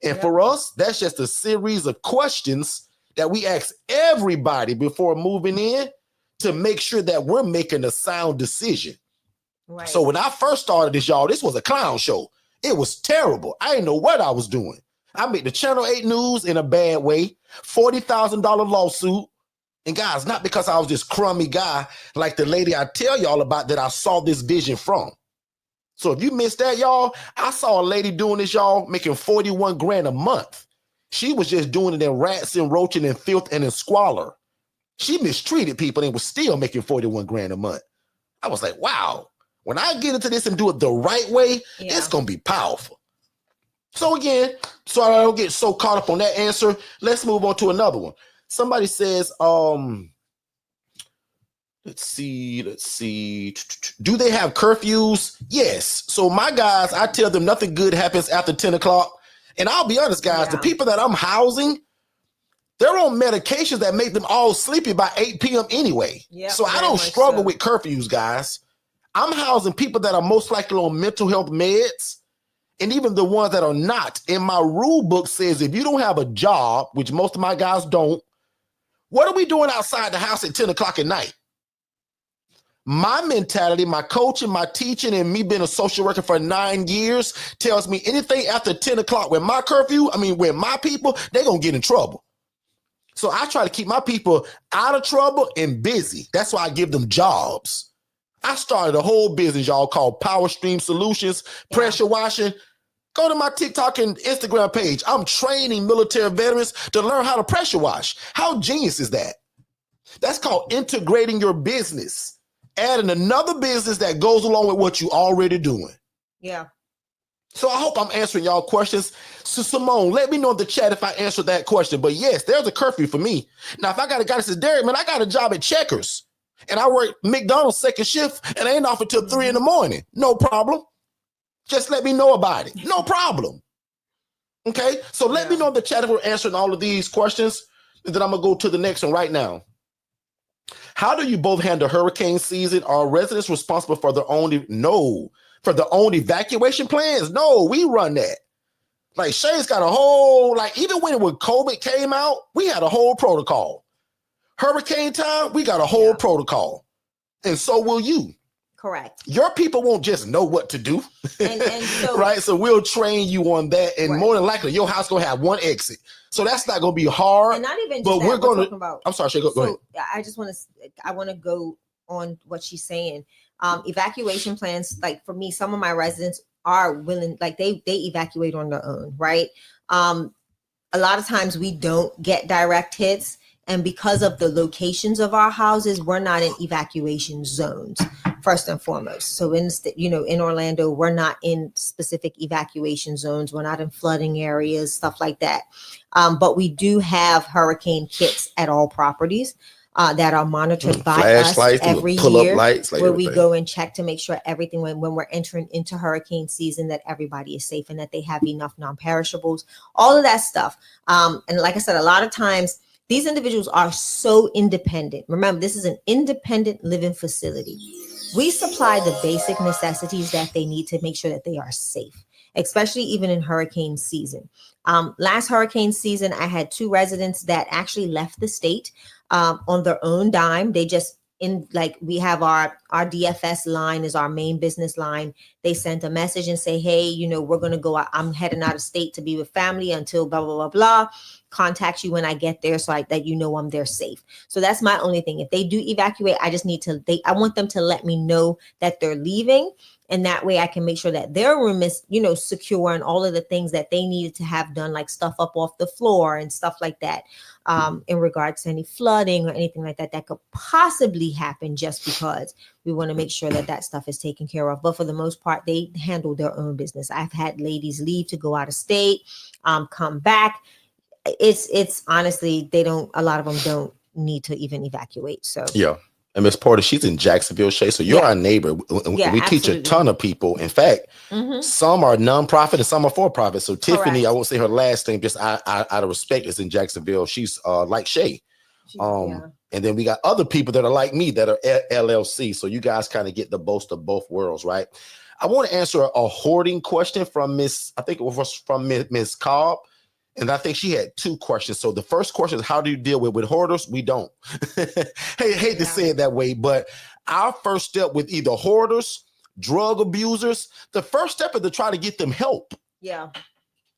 And for us, that's just a series of questions that we ask everybody before moving in to make sure that we're making a sound decision. Right. So when I first started this, y'all, this was a clown show. It was terrible. I didn't know what I was doing. I made the Channel 8 news in a bad way, $40,000 lawsuit. And guys, not because I was this crummy guy like the lady I tell y'all about that I saw this vision from. So if you missed that, y'all, I saw a lady doing this, y'all, making 41 grand a month. She was just doing it in rats and roaching and filth and in squalor. She mistreated people and was still making 41 grand a month. I was like, wow, when I get into this and do it the right way, it's going to be powerful. So again, so I don't get so caught up on that answer, let's move on to another one. Somebody says, let's see. Do they have curfews? Yes. So my guys, I tell them nothing good happens after 10 o'clock. And I'll be honest, guys, the people that I'm housing, they're on medications that make them all sleepy by 8 p.m. anyway. Yep, so I don't struggle with curfews, guys. I'm housing people that are most likely on mental health meds. And even the ones that are not. In my rule book says if you don't have a job, which most of my guys don't, what are we doing outside the house at 10 o'clock at night? My mentality, my coaching, my teaching, and me being a social worker for 9 years tells me anything after 10 o'clock with my curfew, with my people, they're going to get in trouble. So I try to keep my people out of trouble and busy. That's why I give them jobs. I started a whole business, y'all, called Power Stream Solutions, pressure washing. Go to my TikTok and Instagram page. I'm training military veterans to learn how to pressure wash. How genius is that? That's called integrating your business, adding another business that goes along with what you're already doing. Yeah. So I hope I'm answering y'all questions. So Simone, let me know in the chat if I answered that question. But yes, there's a curfew for me. Now, if I got a guy that says, Derek, man, I got a job at Checkers and I work McDonald's second shift and I ain't off until 3 a.m. No problem. Just let me know about it. No problem. Okay? So let me know in the chat if we're answering all of these questions. And then I'm going to go to the next one right now. How do you both handle hurricane season? Are residents responsible for their own? For their own evacuation plans? No, we run that. Like Shay's got a whole, even when COVID came out, we had a whole protocol. Hurricane time, we got a whole protocol. And so will you. Correct. Your people won't just know what to do. And so, right? So we'll train you on that. And more than likely, your house going to have one exit. So that's not going to be hard. And not even just but that, we're going to, about, I'm sorry, Shay, go ahead. I want to go on what she's saying. Evacuation plans, for me, some of my residents are willing, they evacuate on their own, right? A lot of times we don't get direct hits. And because of the locations of our houses, we're not in evacuation zones, first and foremost. So in Orlando, we're not in specific evacuation zones. We're not in flooding areas, stuff like that. But we do have hurricane kits at all properties. that are monitored by us Flashlights, every pull up year, lights, like where everything. we go and check to make sure everything when we're entering into hurricane season, that everybody is safe and that they have enough non-perishables, all of that stuff. And like I said, a lot of times these individuals are so independent. Remember, this is an independent living facility. We supply the basic necessities that they need to make sure that they are safe, especially even in hurricane season. Last hurricane season, I had 2 residents that actually left the state on their own dime. They just we have our DFS line is our main business line. They sent a message and say, hey, we're going to go out. I'm heading out of state to be with family until blah, blah, blah, blah. Contact you when I get there, so that I'm there safe. So that's my only thing. If they do evacuate, I just I want them to let me know that they're leaving. And that way I can make sure that their room is, secure, and all of the things that they needed to have done, like stuff up off the floor and stuff like that, in regards to any flooding or anything like that could possibly happen, just because we want to make sure that that stuff is taken care of. But for the most part, they handle their own business. I've had ladies leave to go out of state, come back. It's honestly, a lot of them don't need to even evacuate. So yeah. And Miss Porter, she's in Jacksonville, Shay. So you're our neighbor. We teach a ton of people. In fact, some are nonprofit and some are for profit. So Tiffany, I won't say her last name, just out of respect, is in Jacksonville. She's like Shay. And then we got other people that are like me that are LLC. So you guys kind of get the best of both worlds, right? I want to answer a hoarding question from Miss Cobb. And I think she had 2 questions. So the first question is, how do you deal with hoarders? We don't. hate to say it that way, but our first step with either hoarders, drug abusers, the first step is to try to get them help. Yeah.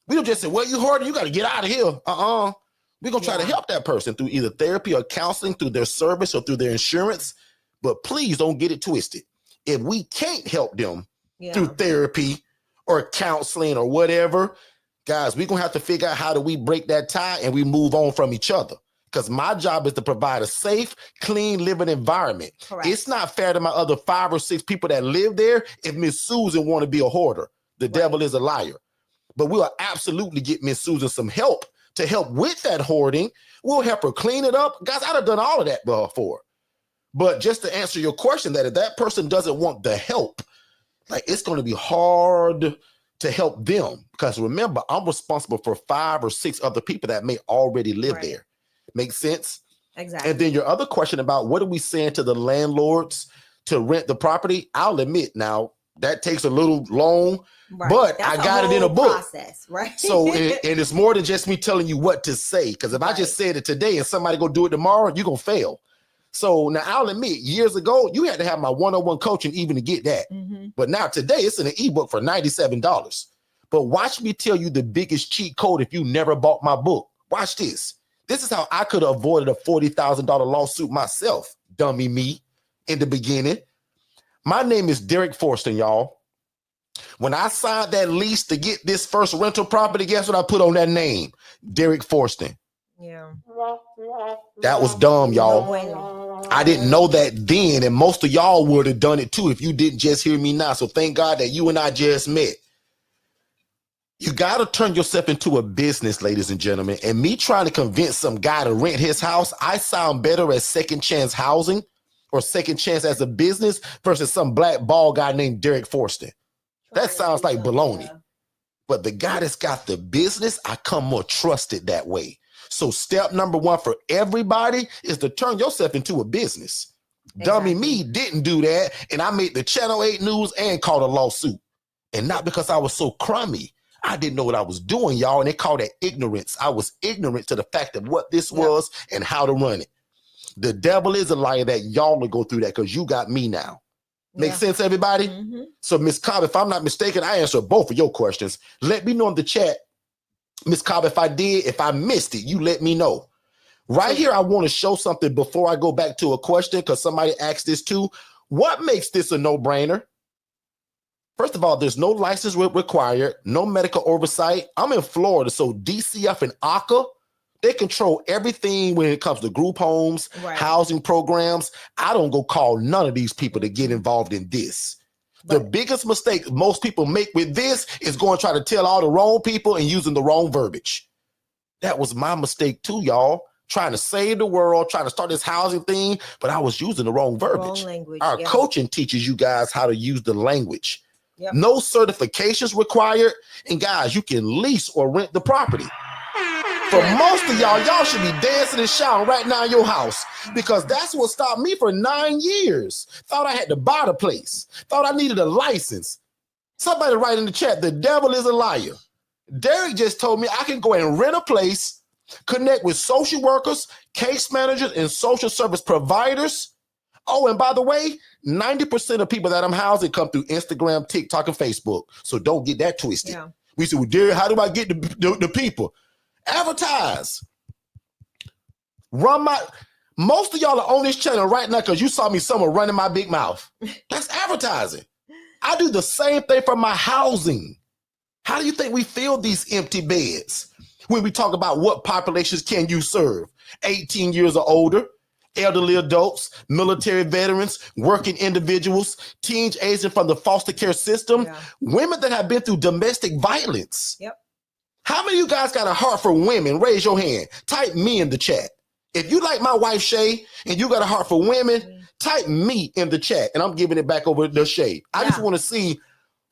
We don't just say, well, you hoarder, you got to get out of here. We're going to try to help that person through either therapy or counseling, through their service or through their insurance. But please don't get it twisted. If we can't help them through therapy or counseling or whatever, guys, we're going to have to figure out how do we break that tie and we move on from each other. Because my job is to provide a safe, clean living environment. Correct. It's not fair to my other 5 or 6 people that live there if Miss Susan want to be a hoarder. The devil is a liar. But we'll absolutely get Miss Susan some help to help with that hoarding. We'll help her clean it up. Guys, I'd have done all of that before. But just to answer your question, that if that person doesn't want the help, it's going to be hard to help them, because remember, I'm responsible for 5 or 6 other people that may already live there. Make sense? Exactly. And then your other question about what are we saying to the landlords to rent the property? I'll admit now that takes a little long, but I got it in a book. Process, right? So and it's more than just me telling you what to say, because if I just said it today and somebody go do it tomorrow, you're gonna fail. So now I'll admit, years ago, you had to have my one-on-one coaching even to get that. But now today it's in an ebook for $97. But watch me tell you the biggest cheat code if you never bought my book. Watch this. This is how I could have avoided a $40,000 lawsuit myself, dummy me, in the beginning. My name is Derek Forston, y'all. When I signed that lease to get this first rental property, guess what I put on that name? Derek Forston. Yeah. That was dumb, y'all. I didn't know that then, and most of y'all would have done it too if you didn't just hear me now. So thank God that you and I just met. You got to turn yourself into a business, ladies and gentlemen. And me trying to convince some guy to rent his house, I sound better as second chance housing or second chance as a business versus some black bald guy named Derek Forston. That sounds like baloney. But the guy that's got the business, I come more trusted that way. So step number 1 for everybody is to turn yourself into a business. Exactly. Dummy me didn't do that, and I made the Channel 8 news and called a lawsuit. And not because I was so crummy. I didn't know what I was doing, y'all, and they call that ignorance. I was ignorant to the fact of what this was and how to run it. The devil is a liar that y'all will go through that because you got me now. Make sense, everybody? So, Miss Cobb, if I'm not mistaken, I answered both of your questions. Let me know in the chat, Miss Cobb, if I did, if I missed it, you let me know. Right here, I want to show something before I go back to a question, because somebody asked this too. What makes this a no-brainer? First of all, there's no license required, no medical oversight. I'm in Florida, so DCF and ACA, they control everything when it comes to group homes, housing programs. I don't go call none of these people to get involved in this. The biggest mistake most people make with this is going to try to tell all the wrong people and using the wrong verbiage. That was my mistake too, y'all. trying to save the world, trying to start this housing thing, but I was using the wrong verbiage. Wrong language. Our Yeah. coaching teaches you guys how to use the language. Yep. No certifications required. And guys, you can lease or rent the property. For most of y'all should be dancing and shouting right now in your house, because that's what stopped me for 9 years. Thought I had to buy the place. Thought I needed a license. Somebody write in the chat, the devil is a liar. Derek just told me I can go and rent a place, connect with social workers, case managers, and social service providers. Oh, and by the way, 90% of people that I'm housing come through Instagram, TikTok, and Facebook. So don't get that twisted. Yeah. We said, well, Derek, how do I get the people? Advertise. Most of y'all are on this channel right now because you saw me somewhere running my big mouth. That's advertising. I do the same thing for my housing. How do you think we fill these empty beds when we talk about what populations can you serve? 18 years or older, elderly adults, military veterans, working individuals, teens aging from the foster care system, women that have been through domestic violence. Yep. How many of you guys got a heart for women? Raise your hand. Type me in the chat. If you like my wife, Shay, and you got a heart for women, type me in the chat, and I'm giving it back over to Shay. I just want to see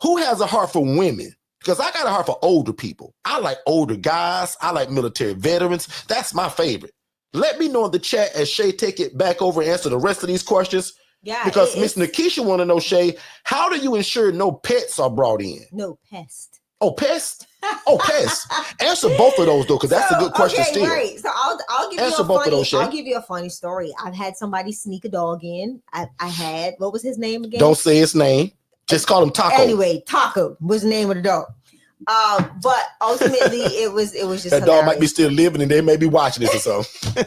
who has a heart for women, because I got a heart for older people. I like older guys. I like military veterans. That's my favorite. Let me know in the chat as Shay take it back over and answer the rest of these questions. Yeah, because Miss Nikisha want to know, Shay, how do you ensure no pets are brought in? No pest. Oh, pest? Oh, pest. Answer both of those though, because that's a good question still. Right. So I'll give Answer both of those, Shay. I'll give you a funny story. I've had somebody sneak a dog in. I had, what was his name again? Don't say his name. Just call him Taco. Anyway, Taco was the name of the dog. But ultimately it was just that hilarious. dog might be still living and they may be watching this or something.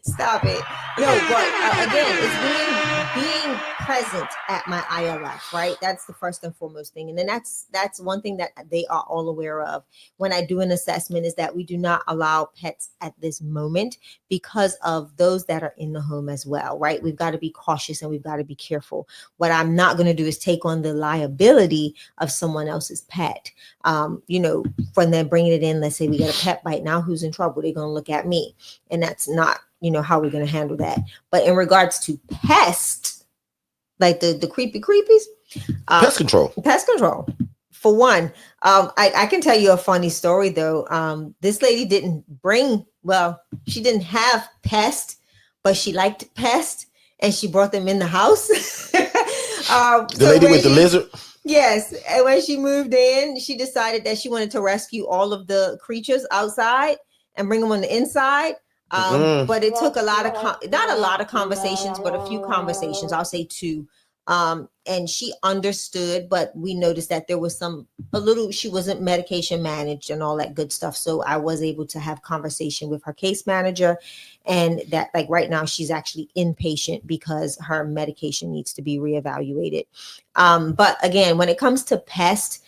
Stop it. No, but again, it's being present at my ILF, right? That's the first and foremost thing. And then that's one thing that they are all aware of when I do an assessment, is that we do not allow pets at this moment because of those that are in the home as well, right? We've got to be cautious and we've got to be careful. What I'm not going to do is take on the liability of someone else's pet. When they're bringing it in, let's say we get a pet bite, now who's in trouble? They're going to look at me. And that's not, how we're going to handle that. But in regards to pests, like the creepies, pest control. For one, I can tell you a funny story though. This lady didn't she didn't have pest, but she liked pest, and she brought them in the house. The lady with the lizard? Yes. And when she moved in, she decided that she wanted to rescue all of the creatures outside and bring them on the inside. But it took not a lot of conversations, but a few conversations, I'll say 2. And she understood, but we noticed that there was she wasn't medication managed and all that good stuff. So I was able to have conversation with her case manager, and that, like, right now she's actually inpatient because her medication needs to be reevaluated. But again, when it comes to pest,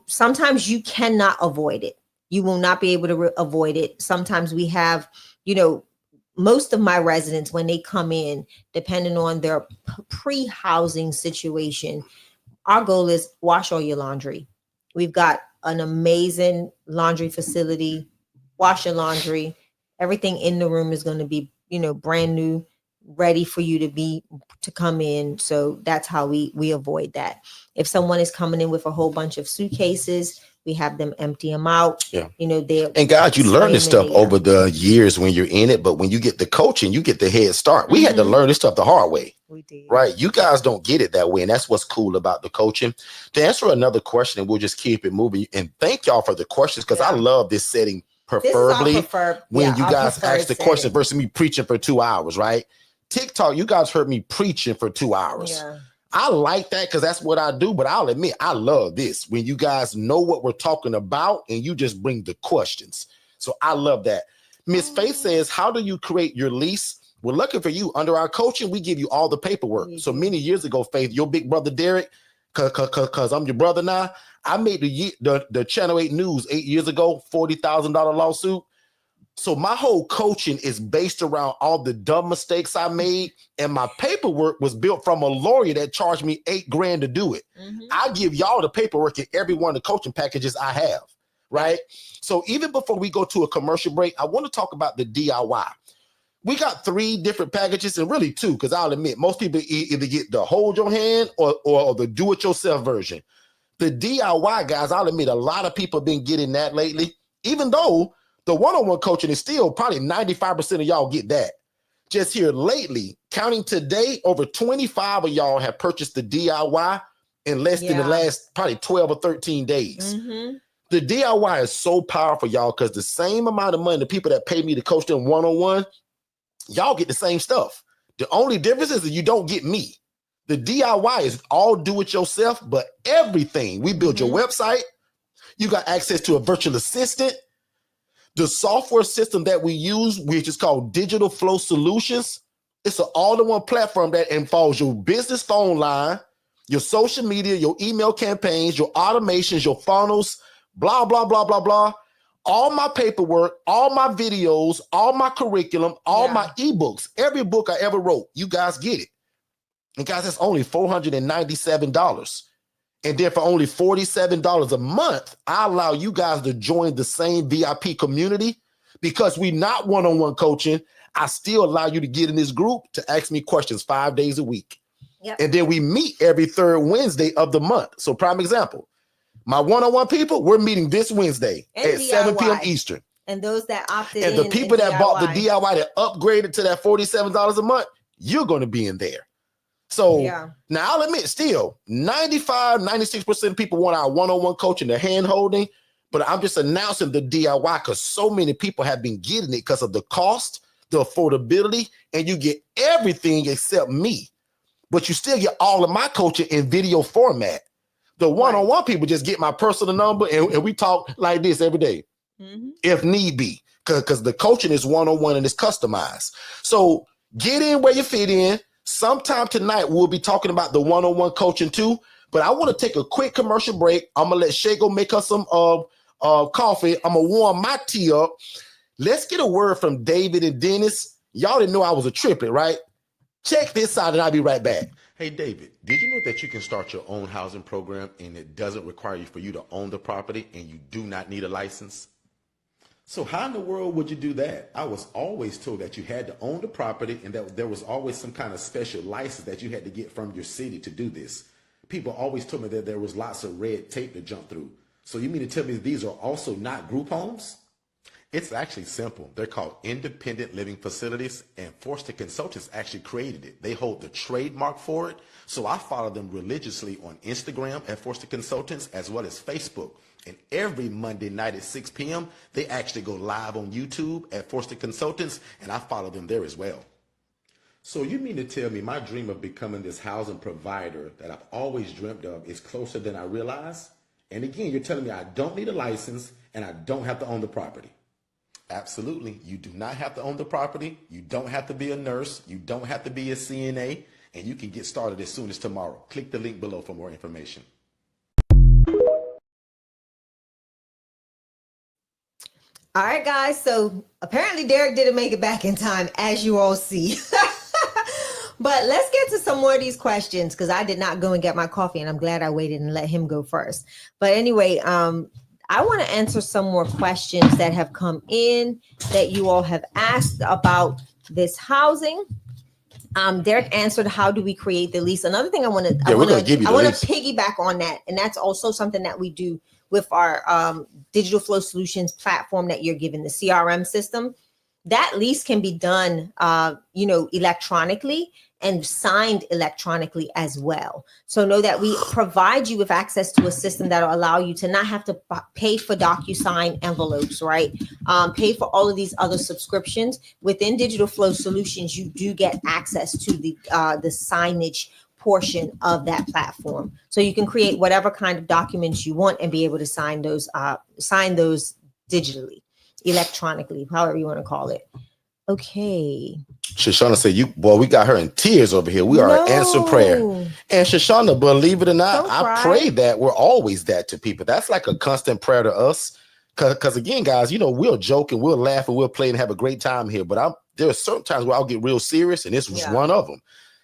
sometimes you cannot avoid it. You will not be able to avoid it. Sometimes we have, most of my residents, when they come in, depending on their pre-housing situation, our goal is wash all your laundry. We've got an amazing laundry facility. Wash your laundry. Everything in the room is going to be, brand new, ready for you to come in. So that's how we avoid that. If someone is coming in with a whole bunch of suitcases, we have them empty them out. Yeah. And God, you learn this stuff over the years when you're in it, but when you get the coaching, you get the head start. We had to learn this stuff the hard way. We did. Right. You guys don't get it that way. And that's what's cool about the coaching. To answer another question, and we'll just keep it moving. And thank y'all for the questions, because I love this setting preferably when you guys ask the question versus me preaching for 2 hours, right? TikTok, you guys heard me preaching for 2 hours. Yeah. I like that because that's what I do, but I'll admit I love this when you guys know what we're talking about and you just bring the questions. So I love that. Miss Faith says, how do you create your lease? We're looking for you. Under our coaching, we give you all the paperwork. So many years ago, Faith, your big brother Derek, cause I'm your brother now, I made the Channel 8 News 8 years ago, $40,000 lawsuit. So my whole coaching is based around all the dumb mistakes I made, and my paperwork was built from a lawyer that charged me $8,000 to do it. I give y'all the paperwork in every one of the coaching packages I have. right? So even before we go to a commercial break, I want to talk about the DIY. We got 3 different packages, and really 2, because I'll admit most people either get the hold your hand or the do-it-yourself version. The DIY, guys, I'll admit a lot of people have been getting that lately, even though the one-on-one coaching is still probably 95% of y'all get that. Just here lately, counting today, over 25 of y'all have purchased the DIY in less than the last probably 12 or 13 days. The DIY is so powerful, y'all, because the same amount of money the people that pay me to coach them one-on-one, y'all get the same stuff. The only difference is that you don't get me. The DIY is all do-it-yourself, but everything. We build your website. You got access to a virtual assistant. The software system that we use, which is called Digital Flow Solutions, it's an all-in-one platform that involves your business phone line, your social media, your email campaigns, your automations, your funnels, blah, blah, blah, blah, blah. All my paperwork, all my videos, all my curriculum, all my ebooks, every book I ever wrote, you guys get it. And guys, that's only $497. And then for only $47 a month, I allow you guys to join the same VIP community. Because we're not one-on-one coaching, I still allow you to get in this group to ask me questions 5 days a week. And then we meet every 3rd Wednesday of the month. So prime example, my one-on-one people, we're meeting this Wednesday at DIY. 7 p.m. Eastern. And those that opted in. And the people that bought the DIY that upgraded to that $47 a month, you're going to be in there. So now I'll admit still 95, 96% of people want our one-on-one coaching, the hand holding, but I'm just announcing the DIY because so many people have been getting it because of the cost, the affordability, and you get everything except me, but you still get all of my coaching in video format. The one-on-one people just get my personal number and we talk like this every day if need be, because the coaching is one-on-one and it's customized. So get in where you fit in. Sometime tonight, we'll be talking about the one-on-one coaching too, but I want to take a quick commercial break. I'm going to let Shay go make us some coffee. I'm going to warm my tea up. Let's get a word from David and Dennis. Y'all didn't know I was a triplet, right? Check this out and I'll be right back. Hey, David, did you know that you can start your own housing program and it doesn't require you for you to own the property and you do not need a license? So how in the world would you do that? I was always told that you had to own the property and that there was always some kind of special license that you had to get from your city to do this. People always told me that there was lots of red tape to jump through. So you mean to tell me these are also not group homes? It's actually simple. They're called independent living facilities, and Forster Consultants actually created it. They hold the trademark for it. So I follow them religiously on Instagram at Forster Consultants as well as Facebook. And every Monday night at 6 p.m., they actually go live on YouTube at Forster Consultants, and I follow them there as well. So you mean to tell me my dream of becoming this housing provider that I've always dreamt of is closer than I realize? And again, you're telling me I don't need a license and I don't have to own the property. Absolutely. You do not have to own the property. You don't have to be a nurse. You don't have to be a CNA, and you can get started as soon as tomorrow. Click the link below for more information. All right, guys. So apparently Derek didn't make it back in time, as you all see. But let's get to some more of these questions because I did not go and get my coffee, and I'm glad I waited and let him go first. But anyway, I want to answer some more questions that have come in that you all have asked about this housing. Derek answered, how do we create the lease? Another thing I want to piggyback on that. And that's also something that we do with our Digital Flow Solutions platform that you're given, the CRM system. That lease can be done, electronically and signed electronically as well. So know that we provide you with access to a system that will allow you to not have to pay for DocuSign envelopes, right? Pay for all of these other subscriptions. Within Digital Flow Solutions, you do get access to the signage portion of that platform. So you can create whatever kind of documents you want and be able to sign those digitally, electronically, however you want to call it. Okay. Shoshana said, we got her in tears over here. We are an answered prayer. And Shoshana, believe it or not, I pray that we're always that to people. That's like a constant prayer to us. Because again, guys, we'll joke and we'll laugh and we'll play and have a great time here. But there are certain times where I'll get real serious, and this was one of them.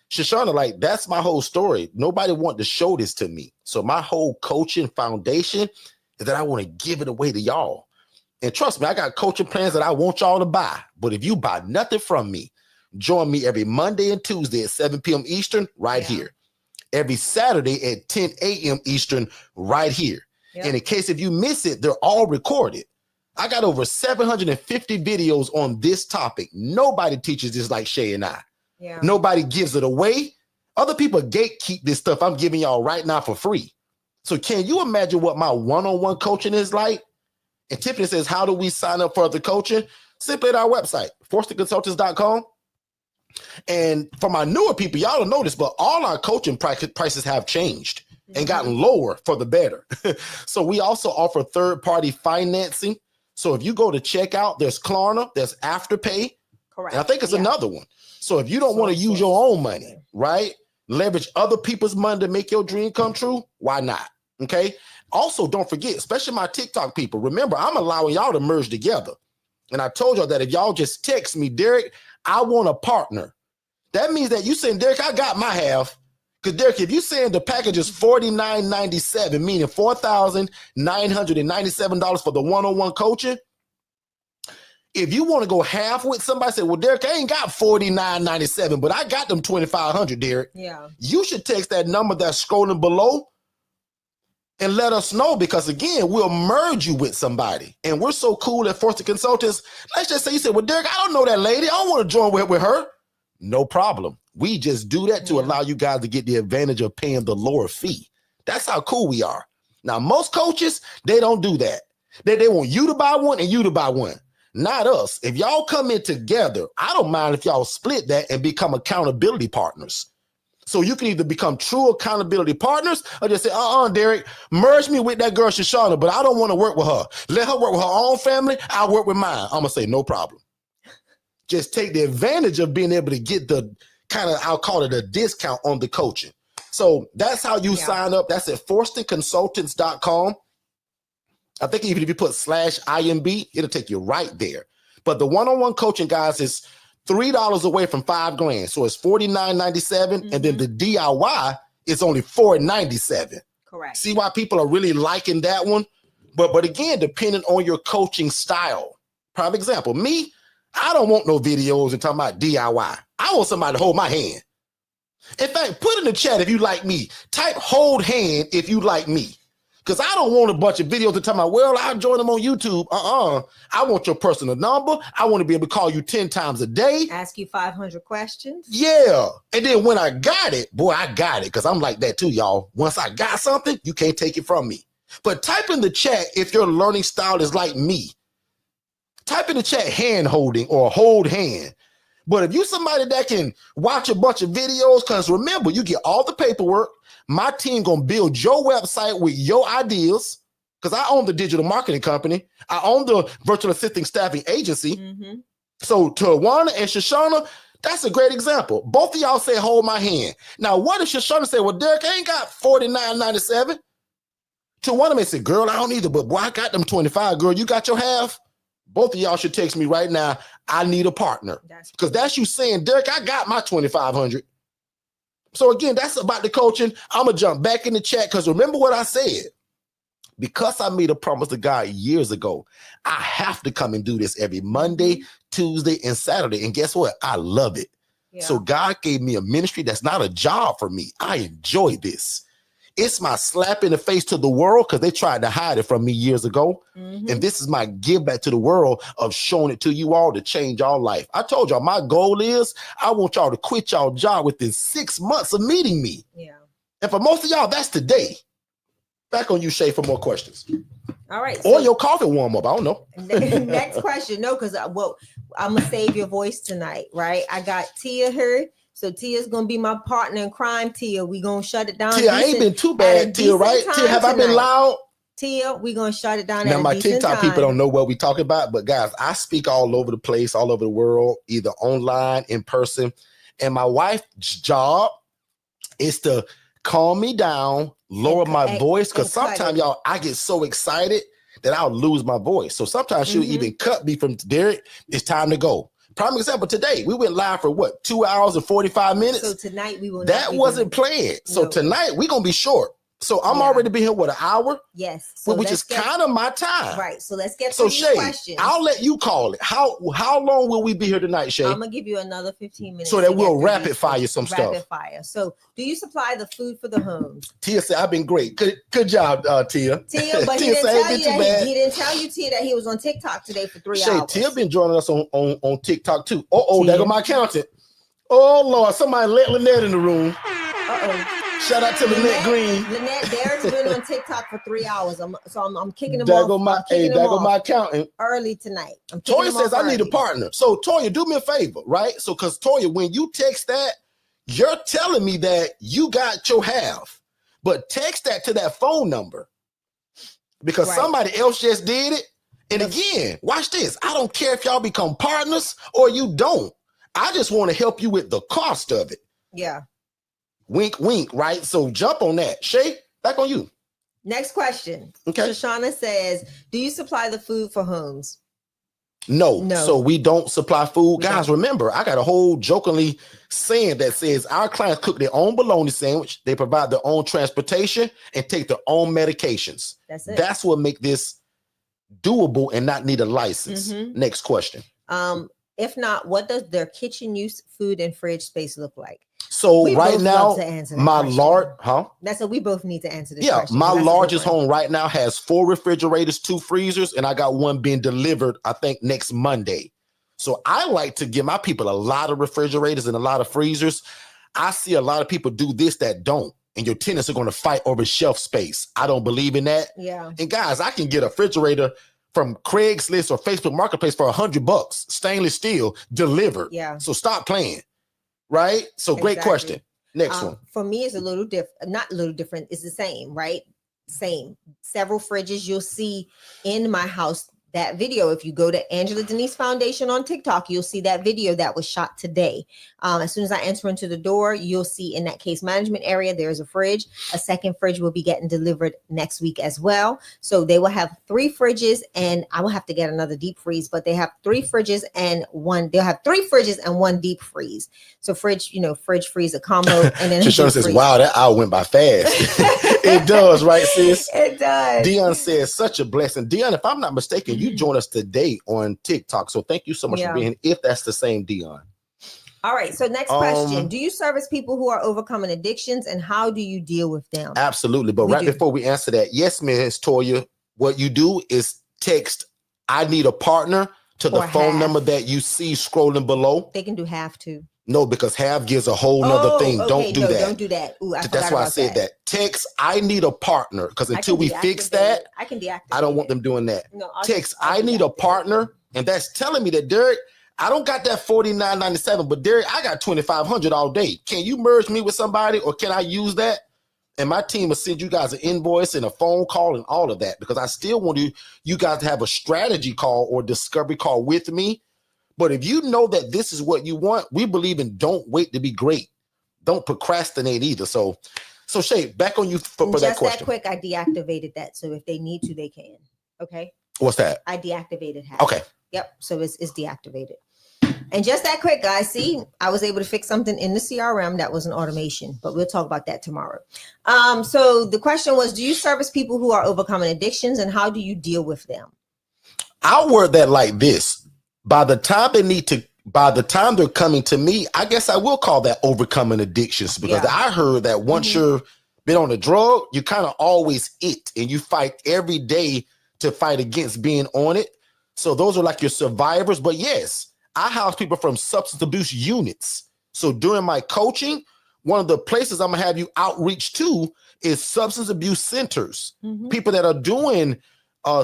Shoshana, that's my whole story. Nobody wanted to show this to me. So my whole coaching foundation is that I want to give it away to y'all. And trust me, I got coaching plans that I want y'all to buy. But if you buy nothing from me, join me every Monday and Tuesday at 7 p.m. Eastern right here. Every Saturday at 10 a.m. Eastern right here. And in case if you miss it, they're all recorded. I got over 750 videos on this topic. Nobody teaches this like Shay and I. Nobody gives it away. Other people gatekeep this stuff I'm giving y'all right now for free. So can you imagine what my one-on-one coaching is like? And Tiffany says, how do we sign up for the coaching? Simply at our website, forsterconsultants.com. And for my newer people, y'all don't know this, but all our coaching prices have changed and gotten lower for the better. So we also offer third-party financing. So if you go to checkout, there's Klarna, there's Afterpay. Correct. And I think it's another one. So if you don't want to use your own money, right? Leverage other people's money to make your dream come true. Why not? Okay. Also, don't forget, especially my TikTok people, remember, I'm allowing y'all to merge together. And I told y'all that if y'all just text me, Derek, I want a partner. That means that you saying, Derek, I got my half. Because Derek, if you saying the package is $49.97, meaning $4,997 for the one-on-one coaching, if you want to go half with somebody, say, well, Derek, I ain't got $49.97, but I got them $2,500, Derek. You should text that number that's scrolling below and let us know, because again, we'll merge you with somebody. And we're so cool at Forster Consultants. Let's just say you said, well, Derek, I don't know that lady. I don't want to join with her. No problem. We just do that to allow you guys to get the advantage of paying the lower fee. That's how cool we are. Now, most coaches, they don't do that. They want you to buy one and you to buy one. Not us. If y'all come in together, I don't mind if y'all split that and become accountability partners. So you can either become true accountability partners or just say, Derek, merge me with that girl, Shoshana, but I don't want to work with her. Let her work with her own family. I'll work with mine. I'm going to say, no problem. Just take the advantage of being able to get the kind of, I'll call it a discount on the coaching. So that's how you sign up. That's at forsterconsultants.com. I think even if you put /IMB, it'll take you right there. But the one-on-one coaching, guys, is $3 away from $5,000. So it's $49.97. And then the DIY is only $497. Correct. See why people are really liking that one? But again, depending on your coaching style. Prime example, me, I don't want no videos and talking about DIY. I want somebody to hold my hand. In fact, put in the chat if you like me. Type hold hand if you like me. Because I don't want a bunch of videos to tell me, well, I'll join them on YouTube. I want your personal number. I want to be able to call you 10 times a day. Ask you 500 questions. Yeah. And then when I got it, boy, I got it. Because I'm like that too, y'all. Once I got something, you can't take it from me. But type in the chat if your learning style is like me. Type in the chat hand holding or hold hand. But if you somebody that can watch a bunch of videos, because remember, you get all the paperwork. My team going to build your website with your ideas, because I own the digital marketing company. I own the virtual assistant staffing agency. So Tawana and Shoshana, that's a great example. Both of y'all say, hold my hand. Now, what if Shoshana say, well, Derek, I ain't got $49.97. Tawana may say, girl, I don't either, but boy, I got them 25. Girl, you got your half? Both of y'all should text me right now. I need a partner. Because that's you saying, Derek, I got my 2,500. So again, that's about the coaching. I'm going to jump back in the chat because remember what I said. Because I made a promise to God years ago, I have to come and do this every Monday, Tuesday, and Saturday. And guess what? I love it. So God gave me a ministry that's not a job for me. I enjoy this. It's my slap in the face to the world because they tried to hide it from me years ago. And this is my give back to the world of showing it to you all to change your life. I told y'all my goal is I want y'all to quit y'all job within 6 months of meeting me. And for most of y'all, that's today. Back on you, Shay, for more questions. All right. Or your coffee warm up. I don't know. Next question. No, because I'm going to save your voice tonight, right? I got Tia here. So Tia's gonna be my partner in crime. Tia, we gonna shut it down. Tia, I ain't been too bad, Tia, right? Tia, have I been loud? Tia, we gonna shut it down. Now my TikTok people don't know what we talking about, but guys, I speak all over the place, all over the world, either online, in person. And my wife's job is to calm me down, lower my voice, because sometimes y'all, I get so excited that I'll lose my voice. So sometimes she'll even cut me from Derek. It's time to go. Prime example, today, we went live for what, 2 hours and 45 minutes? So tonight we will That wasn't planned. So tonight we're going to be short. So I'm already been here, what, an hour? Yes. So which is kind of my time. Right. So let's get so to Shay, questions. I'll let you call it. How long will we be here tonight, Shay? I'm going to give you another 15 minutes. So that we'll rapid fire some stuff. Rapid fire. So do you supply the food for the homes? Tia said, I've been great. Good job, Tia. Tia, but he didn't tell you, Tia, that he was on TikTok today for 3 hours. Tia been joining us on TikTok too. There go my accountant. Oh, Lord, somebody let Lynette in the room. Shout out to Lynette Green. Lynette, Derek's been on TikTok for 3 hours. I'm kicking him off. There go my accountant. Early tonight. Toya says, I need a partner. So, Toya, do me a favor, right? So, because, Toya, when you text that, you're telling me that you got your half. But text that to that phone number. Because somebody else just did it. And again, watch this. I don't care if y'all become partners or you don't. I just want to help you with the cost of it. Yeah. Wink, wink, right? So jump on that. Shay, back on you. Next question. Okay. Shoshana says, do you supply the food for homes? No. So we don't supply food. Guys, remember, I got a whole jokingly saying that says our clients cook their own bologna sandwich. They provide their own transportation and take their own medications. That's it. That's what makes this doable and not need a license. Next question. If not, what does their kitchen use, food, and fridge space look like? So right now, my large, That's what we both need to answer this. Yeah, question. my largest home right now has 4 refrigerators, 2 freezers, and I got one being delivered, I think, next Monday. So I like to give my people a lot of refrigerators and a lot of freezers. I see a lot of people do this that don't, and your tenants are going to fight over shelf space. I don't believe in that. Yeah. And guys, I can get a refrigerator from Craigslist or Facebook Marketplace for $100, stainless steel, delivered. Yeah. So stop playing. Right? So great question. Next one. For me, it's a little different, not a little different. It's the same, right? Same. Several fridges you'll see in my house. That video, if you go to Angela Denise Foundation on TikTok, you'll see that video that was shot today. As soon as I enter into the door, you'll see in that case management area, there's a fridge. A second fridge will be getting delivered next week as well. So they will have 3 fridges, and I will have to get another deep freeze, but they have 3 fridges and they'll have 3 fridges and 1 deep freeze. So fridge, freezer combo. And then Shoshana says, wow, that hour went by fast. It does, right, sis? It does. Dion says, such a blessing. Dion, if I'm not mistaken, you joined us today on TikTok. So thank you so much for being here, if that's the same Dion. All right. So next question. Do you service people who are overcoming addictions, and how do you deal with them? Absolutely. But before we answer that, yes, Ms. Toya, what you do is text, I need a partner, to the phone number that you see scrolling below. They can do half too. No, because half gives a whole nother thing. Okay, Don't do that. Don't do that. Ooh, that's why I said that. Text, I need a partner. Because until we fix that, I can deactivate. I don't want them doing that. No, text, I need a partner. And that's telling me that, Derek, I don't got that $49.97, but Derek, I got $2,500 all day. Can you merge me with somebody, or can I use that? And my team will send you guys an invoice and a phone call and all of that, because I still want you guys to have a strategy call or discovery call with me. But if you know that this is what you want, we believe in don't wait to be great. Don't procrastinate either. So Shay, back on you for that question. Just that quick, I deactivated that. So if they need to, they can. Okay. What's that? I deactivated half. Okay. Yep. So it's deactivated. And just that quick, guys. See, I was able to fix something in the CRM that was an automation, but we'll talk about that tomorrow. So the question was, do you service people who are overcoming addictions, and how do you deal with them? I'll word that like this. By the time they're coming to me, I guess I will call that overcoming addictions, because I heard that once you've been on a drug, you kind of always it, and you fight every day to fight against being on it. So those are like your survivors. But yes, I house people from substance abuse units. So during my coaching, one of the places I'm gonna have you outreach to is substance abuse centers, people that are doing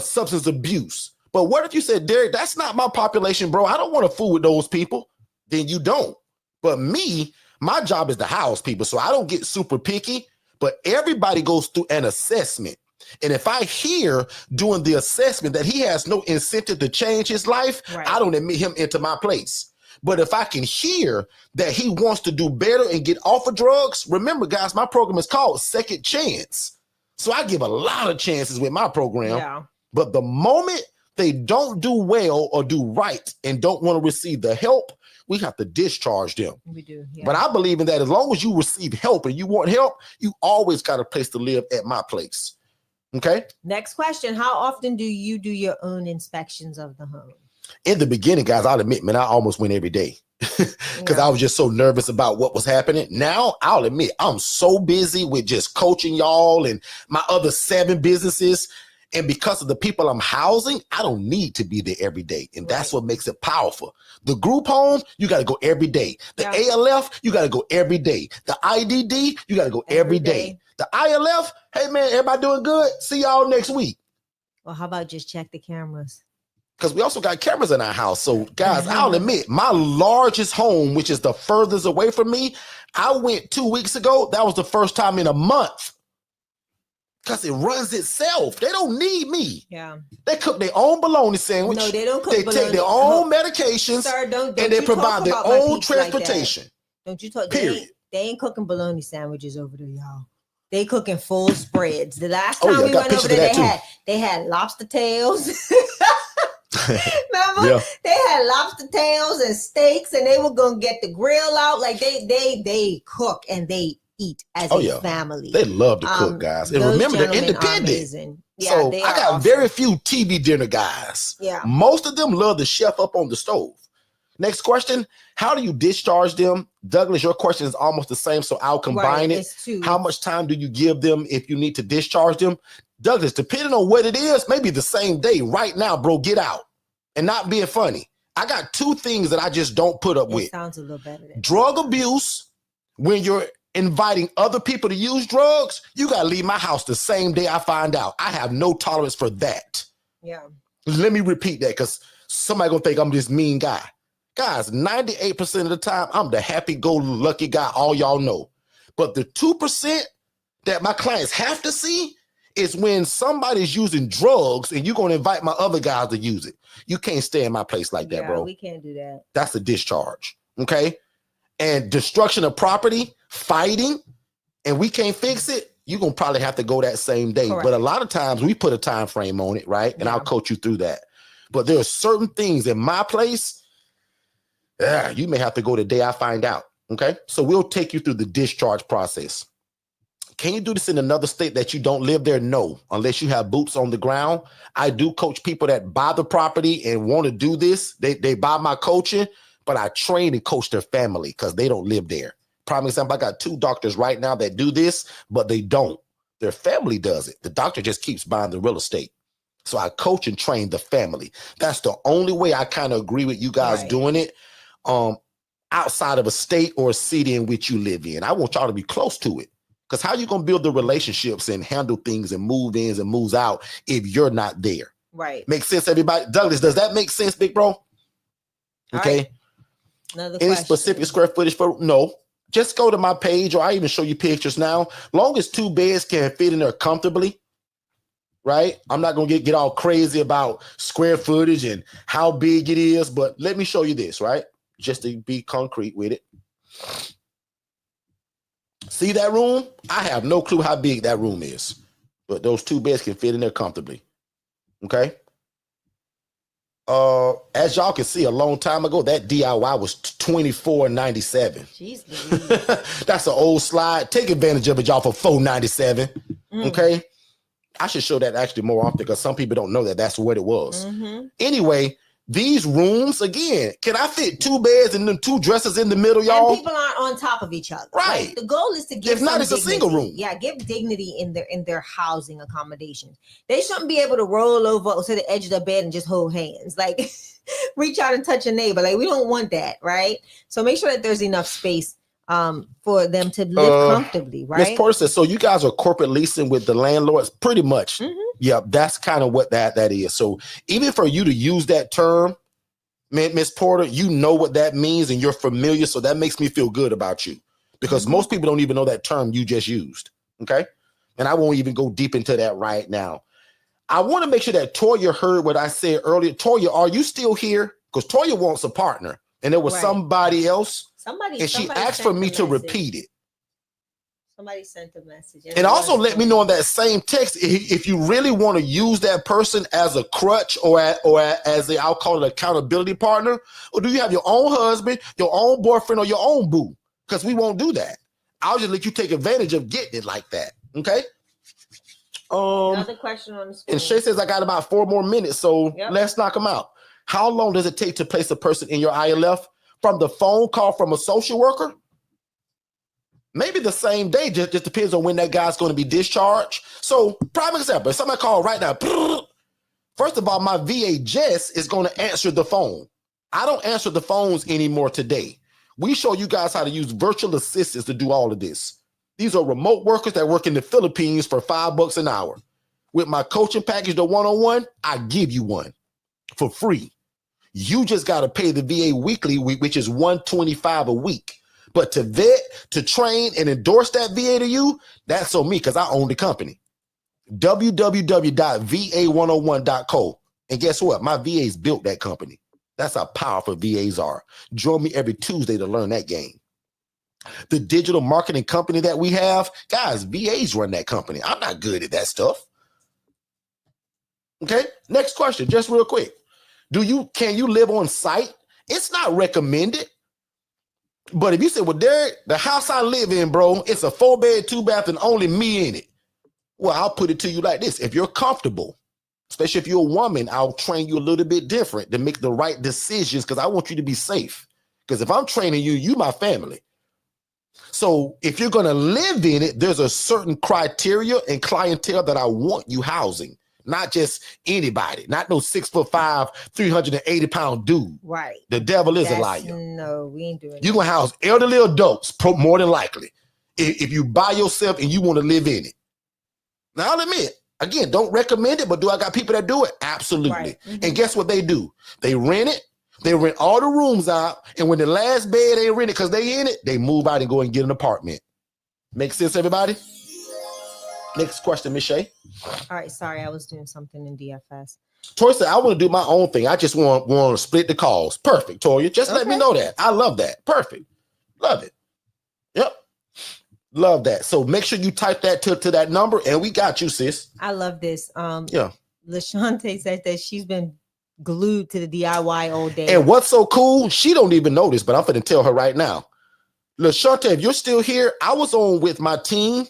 substance abuse. But what if you said, Derek, that's not my population, bro. I don't want to fool with those people. Then you don't. But me, my job is to house people. So I don't get super picky, but everybody goes through an assessment. And if I hear during the assessment that he has no incentive to change his life, I don't admit him into my place. But if I can hear that he wants to do better and get off of drugs, remember, guys, my program is called Second Chance. So I give a lot of chances with my program. Yeah. But the moment they don't do well or do right and don't want to receive the help, we have to discharge them. We do. Yeah. But I believe in that as long as you receive help and you want help, you always got a place to live at my place. Okay. Next question. How often do you do your own inspections of the home? In the beginning, guys, I'll admit, man, I almost went every day because I was just so nervous about what was happening. Now, I'll admit, I'm so busy with just coaching y'all and my other 7 businesses. And because of the people I'm housing, I don't need to be there every day. And that's what makes it powerful. The group home, you got to go every day. The ALF, you got to go every day. The IDD, you got to go every day. The ILF, hey, man, everybody doing good? See y'all next week. Well, how about just check the cameras? Because we also got cameras in our house. So, guys, I'll admit, my largest home, which is the furthest away from me, I went 2 weeks ago. That was the first time in a month. Because it runs itself. They don't need me. Yeah. They cook their own bologna sandwich. No, they don't cook They bologna. take their own medications. Sir, don't and they you provide their talk about my own peeps like transportation. that. Don't you talk? Period. They ain't cooking bologna sandwiches over there, y'all. They cooking full spreads. The last time we went over there, they had lobster tails. Remember? Yeah. They had lobster tails and steaks, and they were gonna get the grill out. Like they cook and they eat as a family. They love to cook, guys. And remember, they're independent. Yeah, so I got very few TV dinner guys. Yeah. Most of them love the chef up on the stove. Next question. How do you discharge them? Douglas, your question is almost the same, so I'll combine it. How much time do you give them if you need to discharge them? Douglas, depending on what it is, maybe the same day. Right now, bro, get out. And not being funny. I got 2 things that I just don't put up with. Sounds a little better. Drug abuse. When you're inviting other people to use drugs, you got to leave my house the same day I find out. I have no tolerance for that. Yeah. Let me repeat that because somebody going to think I'm this mean guy. Guys, 98% of the time, I'm the happy-go-lucky guy all y'all know. But the 2% that my clients have to see is when somebody's using drugs and you're going to invite my other guys to use it. You can't stay in my place like that, bro. We can't do that. That's a discharge, okay? And destruction of property, fighting, and we can't fix it, you're going to probably have to go that same day. Correct. But a lot of times we put a time frame on it, right? And I'll coach you through that. But there are certain things in my place, you may have to go the day I find out, okay? So we'll take you through the discharge process. Can you do this in another state that you don't live there? No, unless you have boots on the ground. I do coach people that buy the property and want to do this. They buy my coaching, but I train and coach their family because they don't live there. Prime example, I got 2 doctors right now that do this, but they don't. Their family does it. The doctor just keeps buying the real estate. So I coach and train the family. That's the only way I kind of agree with you guys doing it. Outside of a state or a city in which you live in. I want y'all to be close to it. Because how you going to build the relationships and handle things and move ins and moves out if you're not there? Right. Makes sense, everybody? Douglas, does that make sense, big bro? Okay. Right. Another Any question. specific square footage for? No. Just go to my page, or I even show you pictures now. Long as 2 beds can fit in there comfortably, right? I'm not going to get all crazy about square footage and how big it is, but let me show you this, right? Just to be concrete with it. See that room? I have no clue how big that room is, but those 2 beds can fit in there comfortably. Okay. As y'all can see, a long time ago, that DIY was $24.97. Jeez, that's an old slide. Take advantage of it, y'all, for $4.97. Okay. I should show that actually more often because some people don't know that that's what it was. Anyway, these rooms, again, can I fit 2 beds and then 2 dressers in the middle, y'all? And people aren't on top of each other. Right. Like, the goal is to give if not, it's dignity. a single room. Yeah, give dignity in their housing accommodations. They shouldn't be able to roll over to the edge of the bed and just hold hands. Like, reach out and touch a neighbor. Like, we don't want that, right? So make sure that there's enough space for them to live comfortably, right? Ms. Porter says, so you guys are corporate leasing with the landlords? Pretty much. Yeah, that's kind of what that is. So even for you to use that term, Ms. Porter, you know what that means and you're familiar. So that makes me feel good about you because most people don't even know that term you just used. Okay. And I won't even go deep into that right now. I want to make sure that Toya heard what I said earlier. Toya, are you still here? Because Toya wants a partner and there was somebody else. And she asked for me to repeat it. Somebody sent a message. And also let me know on that same text if you really want to use that person as a crutch or as a, I'll call it, accountability partner, or do you have your own husband, your own boyfriend, or your own boo? Because we won't do that. I'll just let you take advantage of getting it like that. Okay. Another question on the screen. And Shay says I got about 4 more minutes, so let's knock them out. How long does it take to place a person in your ILF? From the phone call from a social worker? Maybe the same day, just depends on when that guy's going to be discharged. So, prime example, if somebody called right now, first of all, my VA Jess is going to answer the phone. I don't answer the phones anymore today. We show you guys how to use virtual assistants to do all of this. These are remote workers that work in the Philippines for $5 an hour. With my coaching package, the one-on-one, I give you one for free. You just got to pay the VA weekly, which is $125 a week. But to vet, to train, and endorse that VA to you, that's on me because I own the company. www.va101.co. And guess what? My VAs built that company. That's how powerful VAs are. Join me every Tuesday to learn that game. The digital marketing company that we have, guys, VAs run that company. I'm not good at that stuff. Okay, next question, just real quick. Can you live on site? It's not recommended. But if you say, well, Derek, the house I live in, bro, it's a 4-bed, 2-bath, and only me in it. Well, I'll put it to you like this. If you're comfortable, especially if you're a woman, I'll train you a little bit different to make the right decisions because I want you to be safe. Because if I'm training you, you my family. So if you're going to live in it, there's a certain criteria and clientele that I want you housing. Not just anybody, not no 6'5", 380-pound dude. Right. The devil is a liar. No, we ain't doing that. You're going to house elderly adults, more than likely, if you by yourself and you want to live in it. Now, I'll admit, again, don't recommend it, but do I got people that do it? Absolutely. Right. Mm-hmm. And guess what they do? They rent it. They rent all the rooms out. And when the last bed ain't rented because they in it, they move out and go and get an apartment. Make sense, everybody? Next question, Miss Shay. All right, sorry, I was doing something in DFS. Toya said, I want to do my own thing. I just want to split the calls. Perfect, Toya. Just let me know that. I love that. Perfect. Love it. Yep. Love that. So make sure you type that to that number, and we got you, sis. I love this. LaShante says that she's been glued to the DIY all day. And what's so cool, she don't even know this, but I'm going to tell her right now. LaShante, if you're still here, I was on with my team.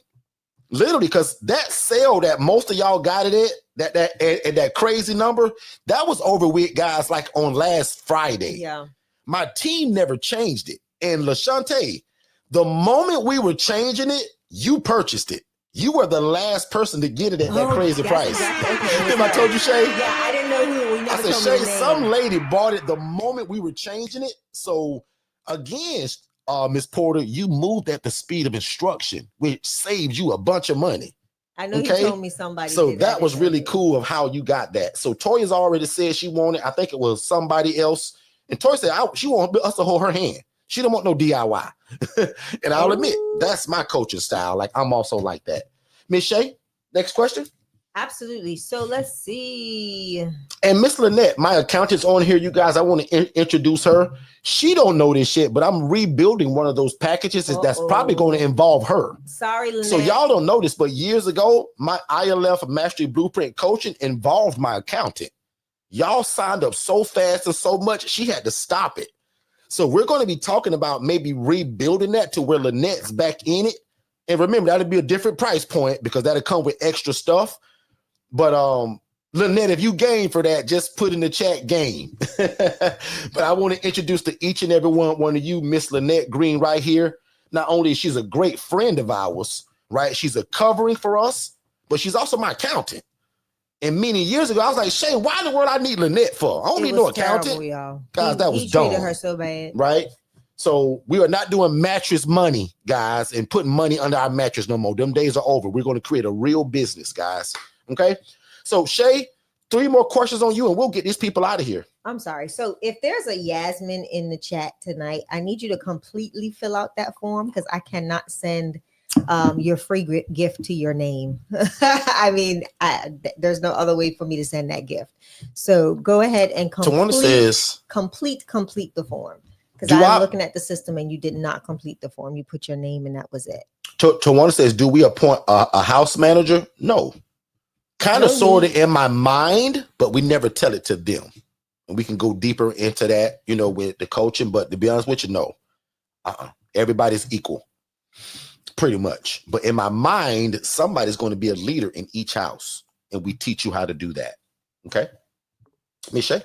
Literally, because that sale that most of y'all got it at, that crazy number, that was over with, guys, like on last Friday. Yeah. My team never changed it. And LaShante, the moment we were changing it, you purchased it. You were the last person to get it at that crazy price. Exactly. Okay, Remember I told you, Shay? Yeah, I didn't know who. I said, Shay, some lady bought it the moment we were changing it. So again, Miss Porter, you moved at the speed of instruction, which saves you a bunch of money. I know you told me somebody. So that was really cool of how you got that. So Toya's already said she wanted, I think it was somebody else. And Toya said she want us to hold her hand. She don't want no DIY. And I'll admit, that's my coaching style. Like, I'm also like that. Miss Shay, next question. Absolutely. So let's see. And Miss Lynette, my accountant's on here, you guys. I want to introduce her. She don't know this shit, but I'm rebuilding one of those packages that's probably going to involve her. Sorry, Lynette. So y'all don't know this, but years ago, my ILF Mastery Blueprint coaching involved my accountant. Y'all signed up so fast and so much, she had to stop it. So we're going to be talking about maybe rebuilding that to where Lynette's back in it. And remember, that'll be a different price point because that'll come with extra stuff. But Lynette, if you game for that, just put in the chat game. But I want to introduce to each and every one of you, Miss Lynette Green right here. Not only is she's a great friend of ours, right? She's a covering for us, but she's also my accountant. And many years ago, I was like, Shay, why in the world I need Lynette for? I don't need no accountant. Terrible, y'all. Guys, that was dumb. He treated her so bad. Right? So we are not doing mattress money, guys, and putting money under our mattress no more. Them days are over. We're going to create a real business, guys. Okay? So, Shay, 3 more questions on you, and we'll get these people out of here. I'm sorry. So if there's a Yasmin in the chat tonight, I need you to completely fill out that form because I cannot send your free gift to your name. I mean, there's no other way for me to send that gift. So go ahead and complete the form Because I'm looking at the system and you did not complete the form. You put your name and that was it. Tawana says, do we appoint a house manager? No. Kind of sort of in my mind, but we never tell it to them. And we can go deeper into that, with the coaching. But to be honest with you, no. Everybody's equal, pretty much. But in my mind, somebody's going to be a leader in each house. And we teach you how to do that. Okay? Michelle?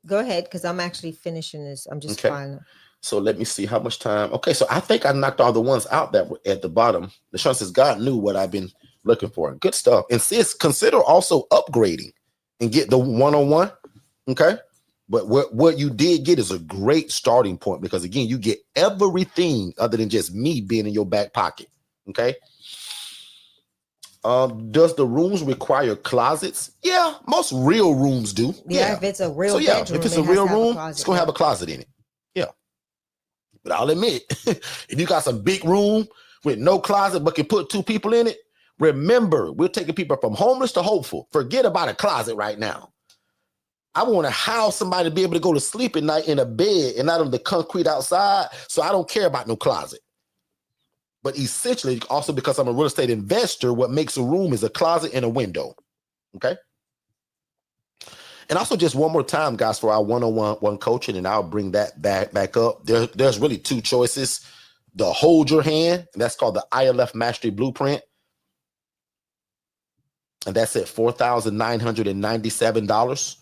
Go ahead, because I'm actually finishing this. I'm just filing. So let me see how much time. Okay, so I think I knocked all the ones out that were at the bottom. The Sean says, God knew what I've been looking for. Good stuff. And sis, consider also upgrading and get the one-on-one. Okay? But what you did get is a great starting point because, again, you get everything other than just me being in your back pocket. Okay? Does the rooms require closets? Yeah, most real rooms do. Yeah, if it's a real bedroom, if it's a real room, it's gonna have a closet in it. Yeah, but I'll admit, if you got some big room with no closet but can put 2 people in it, remember we're taking people from homeless to hopeful. Forget about a closet right now. I want to house somebody to be able to go to sleep at night in a bed and not on the concrete outside. So I don't care about no closet. But essentially, also because I'm a real estate investor, what makes a room is a closet and a window. Okay. And also just one more time, guys, for our one-on-one coaching, and I'll bring that back up. There's really 2 choices. The hold your hand, and that's called the ILF Mastery Blueprint. And that's at $4,997.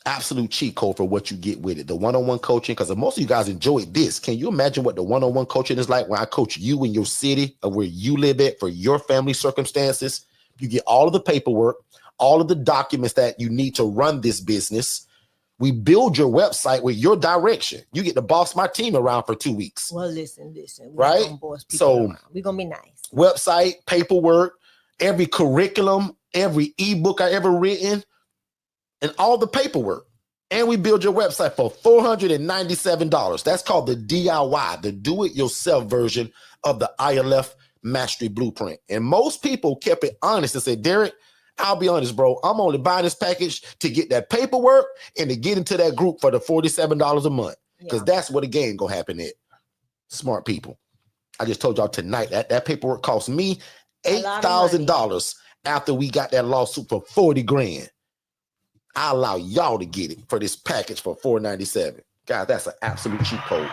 Absolute cheat code for what you get with it. The one-on-one coaching, because most of you guys enjoyed this. Can you imagine what the one-on-one coaching is like when I coach you in your city or where you live at for your family circumstances? You get all of the paperwork, all of the documents that you need to run this business. We build your website with your direction. You get to boss my team around for 2 weeks. Well, listen. Right? So we're going to be nice. Website, paperwork, every curriculum, every ebook I ever written, and all the paperwork. And we build your website for $497. That's called the DIY, the do-it-yourself version of the ILF Mastery Blueprint. And most people kept it honest and said, Derek, I'll be honest, bro. I'm only buying this package to get that paperwork and to get into that group for the $47 a month. Because that's what the game gonna happen at. Smart people. I just told y'all tonight that paperwork cost me $8,000 after we got that lawsuit for 40 grand. I allow y'all to get it for this package for $497. Guys, that's an absolute cheat code. Okay.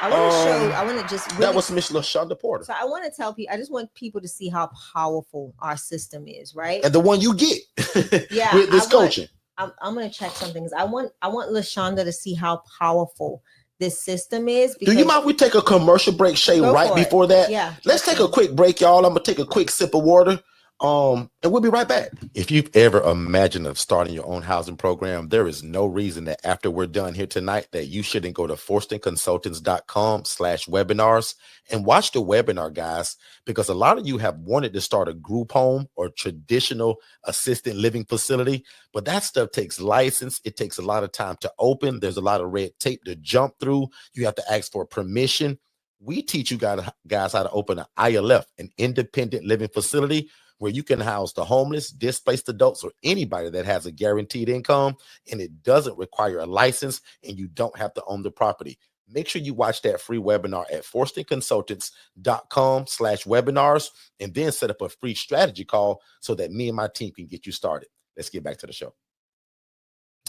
I want to just really, that was Miss LaShonda Porter. So I want to tell people, I just want people to see how powerful our system is, right? And the one you get with this coaching. I'm going to check something. I want LaShonda to see how powerful this system is. Do you mind if we take a commercial break, Shay, right before that? Yeah. Let's take a quick break, y'all. I'm going to take a quick sip of water. And we'll be right back. If you've ever imagined of starting your own housing program, there is no reason that after we're done here tonight that you shouldn't go to forstonconsultants.com/webinars and watch the webinar, guys, because a lot of you have wanted to start a group home or traditional assisted living facility, but that stuff takes license. It takes a lot of time to open. There's a lot of red tape to jump through. You have to ask for permission. We teach you guys how to open an ILF, an independent living facility, where you can house the homeless, displaced adults, or anybody that has a guaranteed income, and it doesn't require a license, and you don't have to own the property. Make sure you watch that free webinar at forstonconsultants.com/webinars, and then set up a free strategy call so that me and my team can get you started. Let's get back to the show.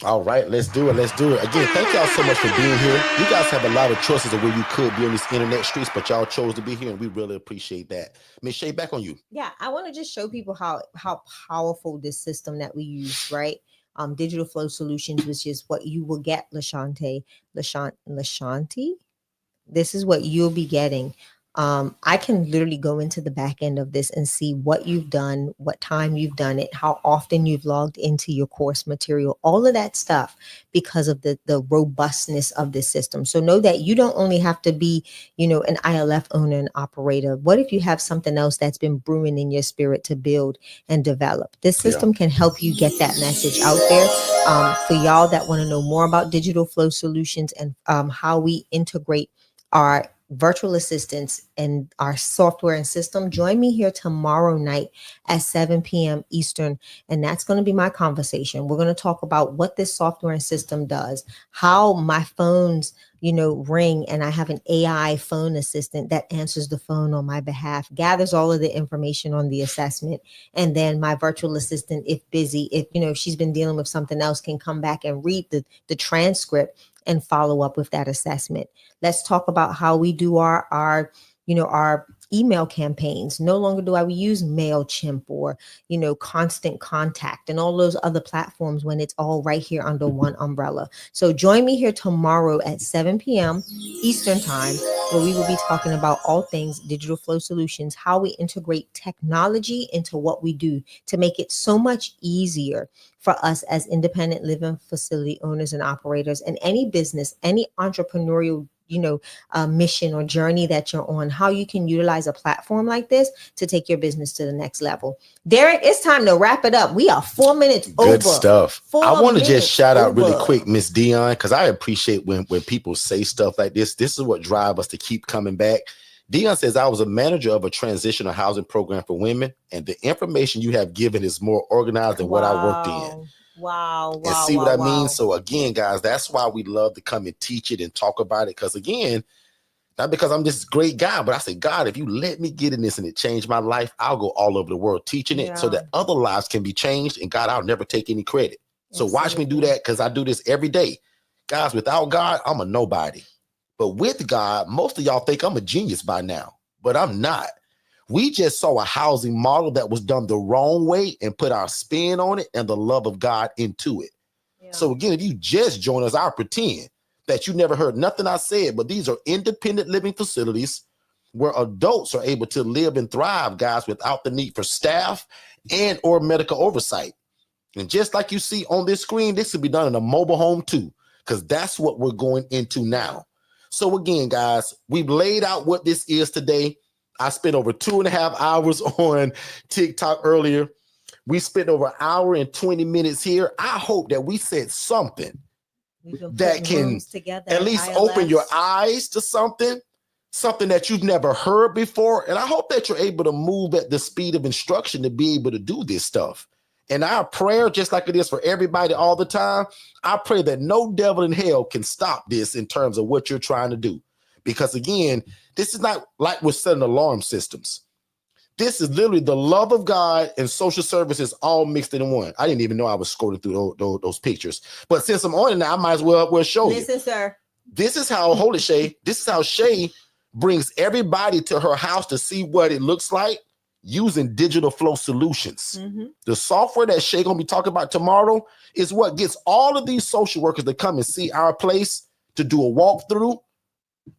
All right, let's do it. Again, thank y'all so much for being here. You guys have a lot of choices of where you could be on these internet streets, but y'all chose to be here, and we really appreciate that. Miss Shay, back on you. Yeah, I want to just show people how powerful this system that we use, right? Digital Flow Solutions, which is what you will get, Lashanti. This is what you'll be getting. I can literally go into the back end of this and see what you've done, what time you've done it, how often you've logged into your course material, all of that stuff because of the robustness of this system. So know that you don't only have to be, an ILF owner and operator. What if you have something else that's been brewing in your spirit to build and develop? This system can help you get that message out there. For y'all that want to know more about Digital Flow Solutions and how we integrate our virtual assistants and our software and system, join me here tomorrow night at 7 p.m. Eastern. And that's going to be my conversation. We're going to talk about what this software and system does, how my phones, ring, and I have an AI phone assistant that answers the phone on my behalf, gathers all of the information on the assessment. And then my virtual assistant, if busy, if she's been dealing with something else, can come back and read the transcript and follow up with that assessment. Let's talk about how we do our email campaigns. No longer do I use MailChimp or, Constant Contact and all those other platforms when it's all right here under one umbrella. So join me here tomorrow at 7 p.m. Eastern Time, where we will be talking about all things digital flow solutions, how we integrate technology into what we do to make it so much easier for us as independent living facility owners and operators, and any business, any entrepreneurial mission or journey that you're on, how you can utilize a platform like this to take your business to the next level. Derek, it's time to wrap it up. We are 4 minutes over. Good stuff. I want to just shout out really quick, Miss Dion, because I appreciate when people say stuff like this. This is what drives us to keep coming back. Dion says, I was a manager of a transitional housing program for women, and the information you have given is more organized than what I worked in. Wow. And see what I mean? So again, guys, that's why we love to come and teach it and talk about it. Because again, not because I'm this great guy, but I say, God, if you let me get in this and it changed my life, I'll go all over the world teaching it so that other lives can be changed. And God, I'll never take any credit. So watch me do that, because I do this every day. Guys, without God, I'm a nobody. But with God, most of y'all think I'm a genius by now, but I'm not. We just saw a housing model that was done the wrong way and put our spin on it and the love of God into it. Yeah. So again, if you just join us, I'll pretend that you never heard nothing I said, but these are independent living facilities where adults are able to live and thrive, guys, without the need for staff and or medical oversight. And just like you see on this screen, this could be done in a mobile home too, because that's what we're going into now. So again, guys, we've laid out what this is today. I spent over 2.5 hours on TikTok earlier. We spent over 1 hour and 20 minutes here. I hope that we said something that can at least open your eyes to something that you've never heard before. And I hope that you're able to move at the speed of instruction to be able to do this stuff. And our prayer, just like it is for everybody all the time, I pray that no devil in hell can stop this in terms of what you're trying to do. Because again, this is not like we're setting alarm systems. This is literally the love of God and social services all mixed in one. I didn't even know I was scrolling through those pictures. But since I'm on it now, I might as well show you. Listen, sir. This is how, hold it, Shay. This is how Shay brings everybody to her house to see what it looks like using digital flow solutions. Mm-hmm. The software that Shay gonna be talking about tomorrow is what gets all of these social workers to come and see our place, to do a walkthrough,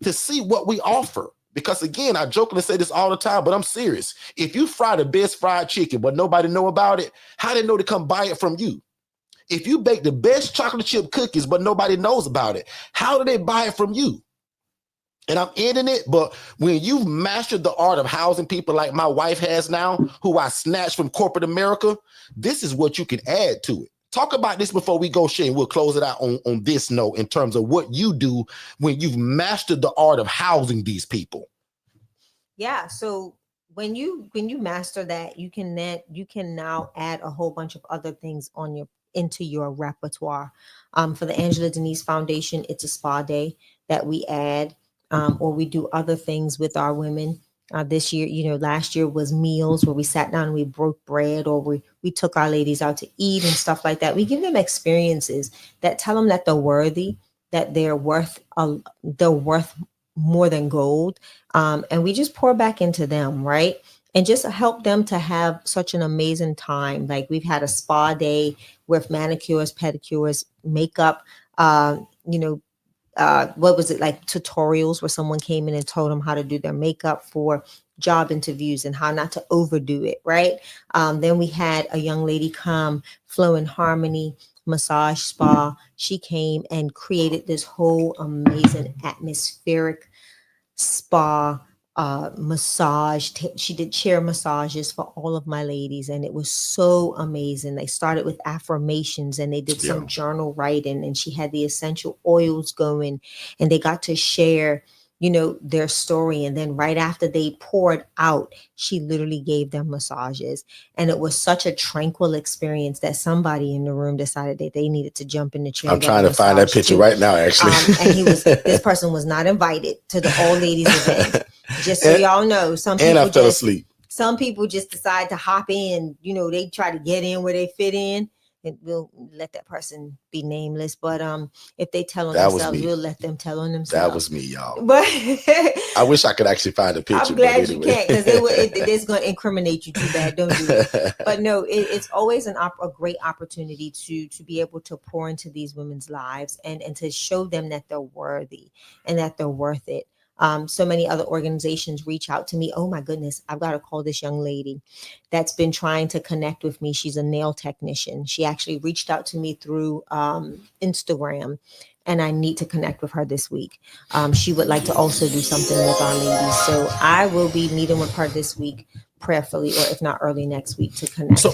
to see what we offer. Because again, I jokingly say this all the time, but I'm serious. If you fry the best fried chicken, but nobody know about it, how they know to come buy it from you? If you bake the best chocolate chip cookies, but nobody knows about it, how do they buy it from you? And I'm ending it, but when you've mastered the art of housing people like my wife has now, who I snatched from corporate America, this is what you can add to it. Talk about this before we go, Shane. We'll close it out on this note in terms of what you do when you've mastered the art of housing these people. Yeah. So when you master that, you can now add a whole bunch of other things into your repertoire. For the Angela Denise Foundation, it's a spa day that we add, or we do other things with our women. This year, last year was meals where we sat down and we broke bread, or we took our ladies out to eat and stuff like that. We give them experiences that tell them that they're worthy, that they're worth more than gold. And we just pour back into them, right? And just help them to have such an amazing time. Like we've had a spa day with manicures, pedicures, makeup, what was it, like tutorials where someone came in and told them how to do their makeup for job interviews and how not to overdo it, right? Then we had a young lady come, Flow in Harmony Massage Spa. She came and created this whole amazing atmospheric spa massage. She did chair massages for all of my ladies, and it was so amazing. They started with affirmations and they did some journal writing, and she had the essential oils going, and they got to share their story. And then right after they poured out, she literally gave them massages. And it was such a tranquil experience that somebody in the room decided that they needed to jump in the chair. I'm trying to find that picture right now, actually. And this person was not invited to the all ladies event. Just so y'all know, I fell asleep. Some people just decide to hop in. They try to get in where they fit in. And we'll let that person be nameless. But if they tell on themselves, we'll let them tell on themselves. That was me, y'all. But I wish I could actually find a picture. I'm glad you can't, because it's going to incriminate you too bad. Don't do it. But no, it's always a great opportunity to be able to pour into these women's lives and to show them that they're worthy and that they're worth it. So many other organizations reach out to me. Oh my goodness, I've got to call this young lady that's been trying to connect with me. She's a nail technician. She actually reached out to me through Instagram, and I need to connect with her this week. She would like to also do something with our ladies. So I will be meeting with her this week prayerfully, or if not early next week, to connect.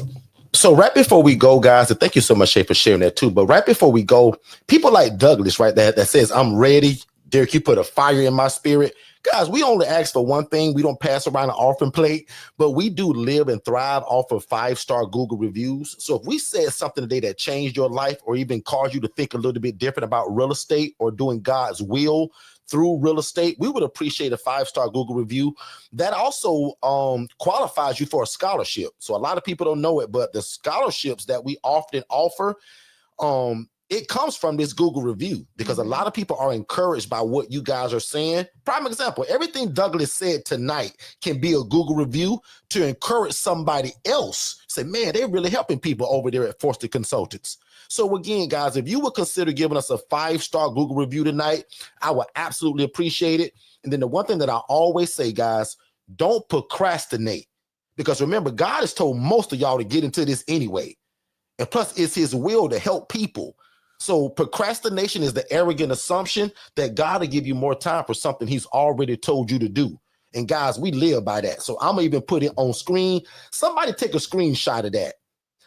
So right before we go, guys, and thank you so much, Shay, for sharing that too. But right before we go, people like Douglas, right, that says, I'm ready. Derek, you put a fire in my spirit. Guys, we only ask for one thing. We don't pass around an offering plate, but we do live and thrive off of 5-star Google reviews. So if we said something today that changed your life or even caused you to think a little bit different about real estate or doing God's will through real estate, we would appreciate a 5-star Google review. That also qualifies you for a scholarship. So a lot of people don't know it, but the scholarships that we often offer, it comes from this Google review, because a lot of people are encouraged by what you guys are saying. Prime example, everything Douglas said tonight can be a Google review to encourage somebody else. Say, man, they're really helping people over there at Forster Consultants. So again, guys, if you would consider giving us a 5-star Google review tonight, I would absolutely appreciate it. And then the one thing that I always say, guys, don't procrastinate, because remember, God has told most of y'all to get into this anyway. And plus, it's his will to help people. So procrastination is the arrogant assumption that God will give you more time for something he's already told you to do. And guys, we live by that. So I'm gonna even put it on screen. Somebody take a screenshot of that.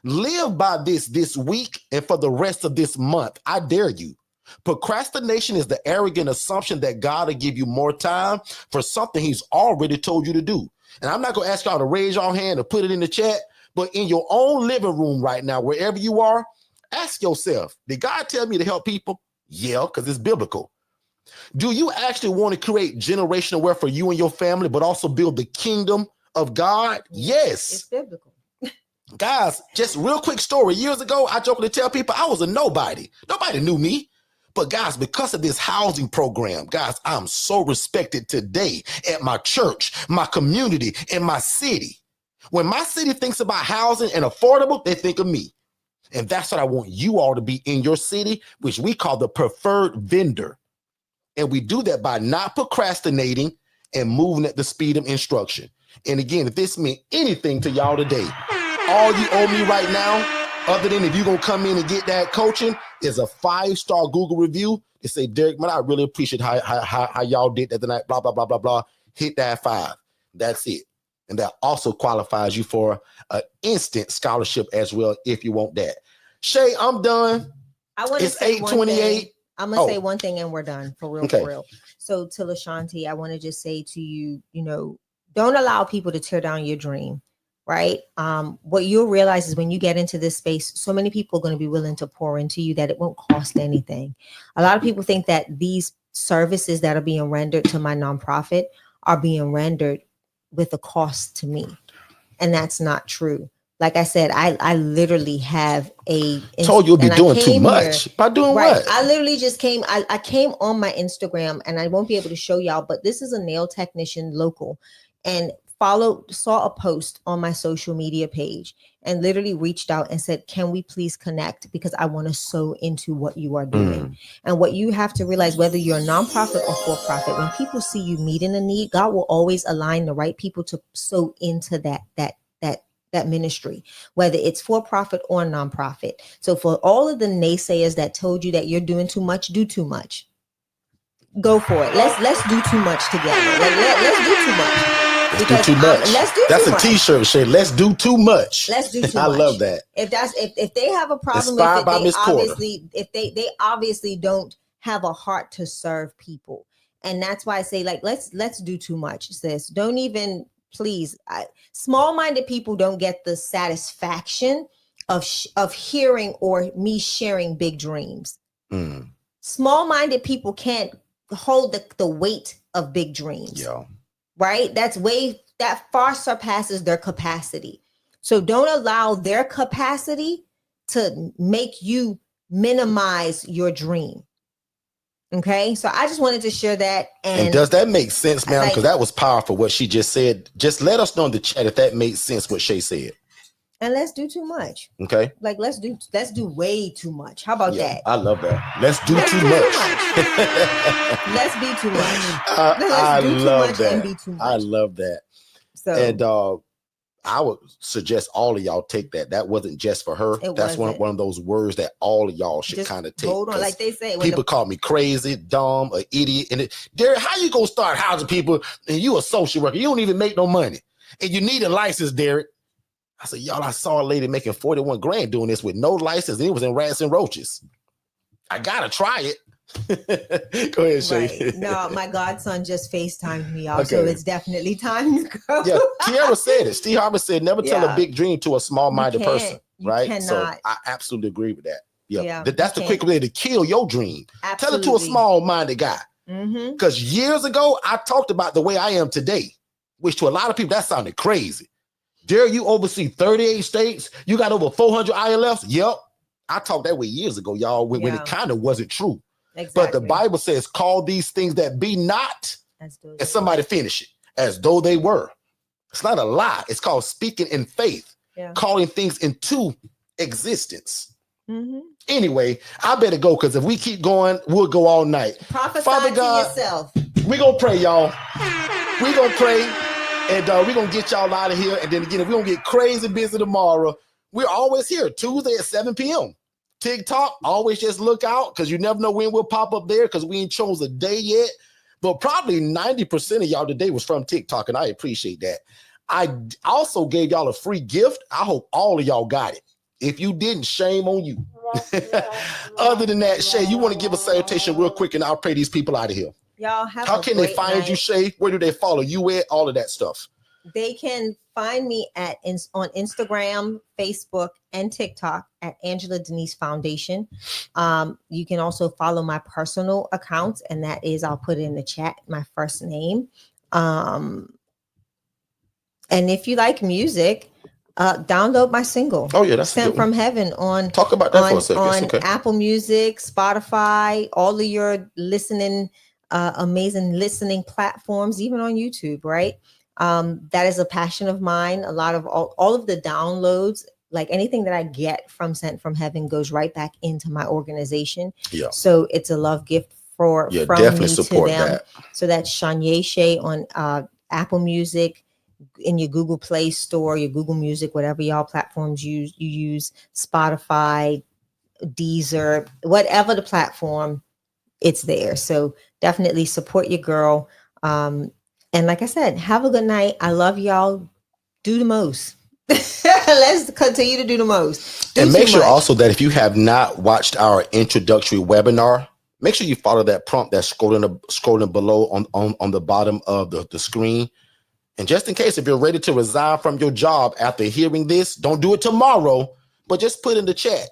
Live by this week and for the rest of this month. I dare you. Procrastination is the arrogant assumption that God will give you more time for something he's already told you to do. And I'm not gonna ask y'all to raise your hand or put it in the chat, but in your own living room right now, wherever you are, ask yourself, did God tell me to help people? Yeah, because it's biblical. Do you actually want to create generational wealth for you and your family, but also build the kingdom of God? Yes. It's biblical. Guys, just real quick story. Years ago, I jokingly tell people I was a nobody. Nobody knew me. But guys, because of this housing program, guys, I'm so respected today at my church, my community, and my city. When my city thinks about housing and affordable, they think of me. And that's what I want you all to be in your city, which we call the preferred vendor. And we do that by not procrastinating and moving at the speed of instruction. And again, if this meant anything to y'all today, all you owe me right now, other than if you're going to come in and get that coaching, is a 5-star Google review. They say, Derek, man, I really appreciate how y'all did that tonight, blah, blah, blah, blah, blah. Hit that 5. That's it. And that also qualifies you for an instant scholarship as well, if you want that. Shay, I'm done. It's 8:28. I'm going to say one thing and we're done for real, for real. So to LaShanti, I want to just say to you, don't allow people to tear down your dream, right? What you'll realize is when you get into this space, so many people are going to be willing to pour into you that it won't cost anything. A lot of people think that these services that are being rendered to my nonprofit are being rendered with a cost to me. And that's not true. Like I said, I literally have told you'll be doing too much. By doing what? I literally just came. I came on my Instagram, and I won't be able to show y'all, but this is a nail technician local, and saw a post on my social media page and literally reached out and said, can we please connect? Because I want to sow into what you are doing. And what you have to realize, whether you're a nonprofit or for profit, when people see you meeting a need, God will always align the right people to sow into that ministry, whether it's for profit or nonprofit. So for all of the naysayers that told you that you're doing too much, do too much. Go for it. Let's do too much together. Let's do too much. Let's do too much. That's a t-shirt, Shay. Let's do too much. Let's do too much. I love that. If they have a problem with it, they obviously don't have a heart to serve people. And that's why I say, like, let's do too much, sis. Don't even, please. Small-minded people don't get the satisfaction of hearing or me sharing big dreams. Mm. Small-minded people can't hold the weight of big dreams. Yeah. Right? That far surpasses their capacity. So don't allow their capacity to make you minimize your dream. Okay, so I just wanted to share that. And does that make sense, ma'am? Because like, that was powerful what she just said. Just let us know in the chat if that made sense what Shay said. And let's do too much. Okay. Like let's do way too much. How about that? I love that. Let's do too much. Let's be too much. I love that. And be too much. I love that. So, and I would suggest all of y'all take that. That wasn't just for her. That's one of those words that all of y'all should kind of take. Hold on, like they say. People call me crazy, dumb, an idiot. And Derek, how you gonna start housing people and you a social worker? You don't even make no money. And you need a license, Derek. I said, y'all, I saw a lady making 41 grand doing this with no license, and it was in rats and roaches. I gotta try it. Go ahead, Shay. Right. No, my godson just FaceTimed me out, so it's definitely time to go. Yeah, Tiara said it. Steve Harvey said, never tell a big dream to a small-minded person. Right? Cannot. So I absolutely agree with that. Yeah. That's the quick way to kill your dream. Absolutely. Tell it to a small-minded guy. Because years ago, I talked about the way I am today, which to a lot of people, that sounded crazy. Derek, you oversee 38 states. You got over 400 ILFs. Yep. I talked that way years ago, y'all, when it kind of wasn't true. Exactly. But the Bible says, call these things that be not, and somebody finish it, as though they were. It's not a lie. It's called speaking in faith, calling things into existence. Anyway, I better go, because if we keep going, we'll go all night. Prophesy Father God, to yourself. We're going to pray, y'all. We're going to pray, and we're going to get y'all out of here. And then again, if we're going to get crazy busy tomorrow, we're always here, Tuesday at 7 p.m. TikTok, always just look out, because you never know when we'll pop up there, because we ain't chose a day yet. But probably 90% of y'all today was from TikTok, and I appreciate that. I also gave y'all a free gift. I hope all of y'all got it. If you didn't, shame on you. Other than that, Shay, you want to give a salutation real quick, and I'll pray these people out of here. Y'all have How can they find you, Shay? Where do they follow you at? All of that stuff. They can find me on Instagram, Facebook, and TikTok at Angela Denise Foundation. You can also follow my personal accounts, and that is, I'll put it in the chat, my first name. And if you like music, download my single. Oh yeah, that's Sent from Heaven on. Talk about that for a second. On Apple Music, Spotify, all of your listening, amazing listening platforms, even on YouTube, right? That is a passion of mine. A lot of all of the downloads, like anything that I get from Sent from Heaven, goes right back into my organization. Yeah. So it's a love gift from me to them. That. So that's Shanye Shea on Apple Music, in your Google Play Store, your Google Music, whatever y'all platforms you use, Spotify, Deezer, whatever the platform, it's there. So definitely support your girl. And like I said, have a good night. I love y'all. Do the most. Let's continue to do the most. And make sure also that if you have not watched our introductory webinar, make sure you follow that prompt that's scrolling below on the bottom of the screen. And just in case, if you're ready to resign from your job after hearing this, don't do it tomorrow, but just put in the chat,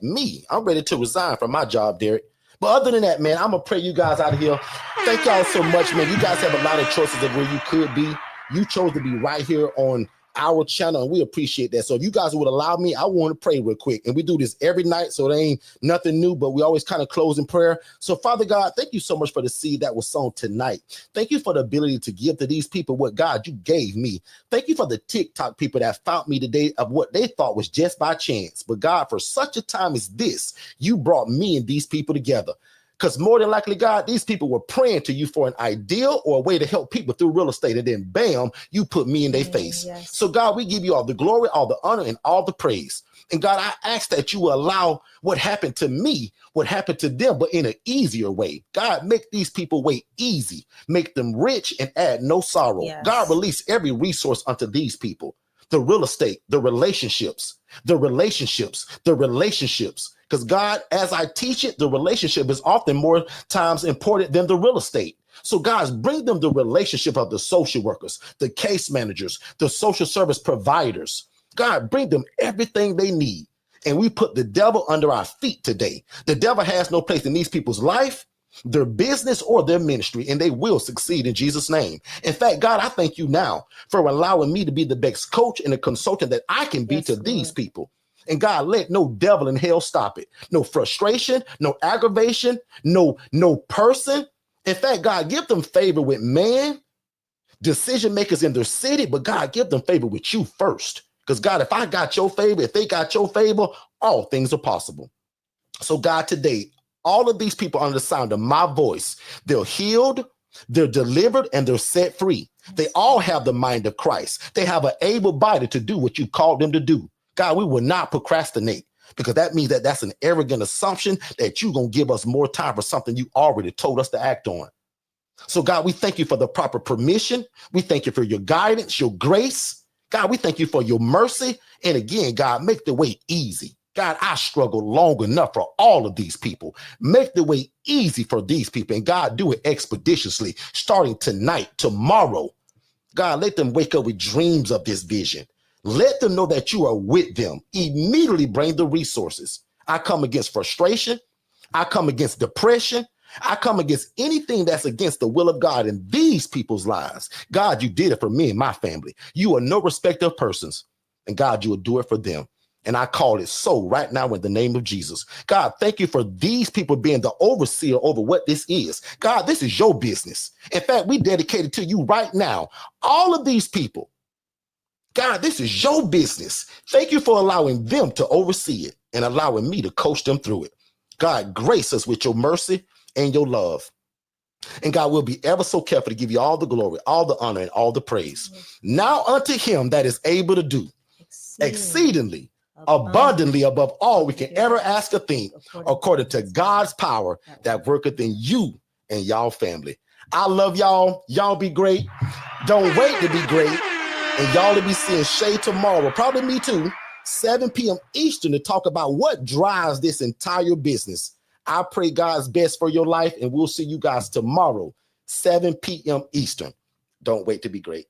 I'm ready to resign from my job, Derek. But other than that, man, I'm going to pray you guys out of here. Thank y'all so much, man. You guys have a lot of choices of where you could be. You chose to be right here on our channel, and we appreciate that. So if you guys would allow me, I want to pray real quick. And we do this every night, so there ain't nothing new, but we always kind of close in prayer. So Father God, thank you so much for the seed that was sown tonight. Thank you for the ability to give to these people what, God, you gave me. Thank you for the TikTok people that found me today of what they thought was just by chance. But God, for such a time as this, you brought me and these people together. Because more than likely, God, these people were praying to you for an ideal or a way to help people through real estate. And then, bam, you put me in their face. Yes. So, God, we give you all the glory, all the honor, and all the praise. And, God, I ask that you will allow what happened to me, what happened to them, but in an easier way. God, make these people wait easy. Make them rich and add no sorrow. Yes. God, release every resource unto these people. The real estate, the relationships. Because God, as I teach it, the relationship is often more times important than the real estate. So, guys, bring them the relationship of the social workers, the case managers, the social service providers. God, bring them everything they need. And we put the devil under our feet today. The devil has no place in these people's life, their business, or their ministry, and they will succeed in Jesus' name. In fact, God, I thank you now for allowing me to be the best coach and a consultant that I can be to these people. And God, let no devil in hell stop it. No frustration, no aggravation, no person. In fact, God, give them favor with man, decision makers in their city, but God, give them favor with you first. Because God, if I got your favor, if they got your favor, all things are possible. So God, today, all of these people under the sound of my voice, they're healed, they're delivered, and they're set free. They all have the mind of Christ. They have an able body to do what you called them to do. God, we will not procrastinate, because that means that that's an arrogant assumption that you're going to give us more time for something you already told us to act on. So God, we thank you for the proper permission. We thank you for your guidance, your grace. God, we thank you for your mercy. And again, God, make the way easy. God, I struggled long enough for all of these people. Make the way easy for these people. And God, do it expeditiously, starting tonight, tomorrow. God, let them wake up with dreams of this vision. Let them know that you are with them. Immediately bring the resources. I come against frustration. I come against depression. I come against anything that's against the will of God in these people's lives. God, you did it for me and my family. You are no respecter of persons. And God, you will do it for them. And I call it so right now in the name of Jesus. God, thank you for these people being the overseer over what this is. God, this is your business. In fact, we dedicate it to you right now. All of these people. God, this is your business. Thank you for allowing them to oversee it and allowing me to coach them through it. God, grace us with your mercy and your love. And God will be ever so careful to give you all the glory, all the honor, and all the praise. Yes. Now unto him that is able to do exceedingly abundantly above all we can ever ask or think, according to God's power that worketh in you and y'all family. I love y'all. Y'all be great. Don't wait to be great. And y'all will be seeing Shay tomorrow, probably me too, 7 p.m. Eastern, to talk about what drives this entire business. I pray God's best for your life, and we'll see you guys tomorrow, 7 p.m. Eastern. Don't wait to be great.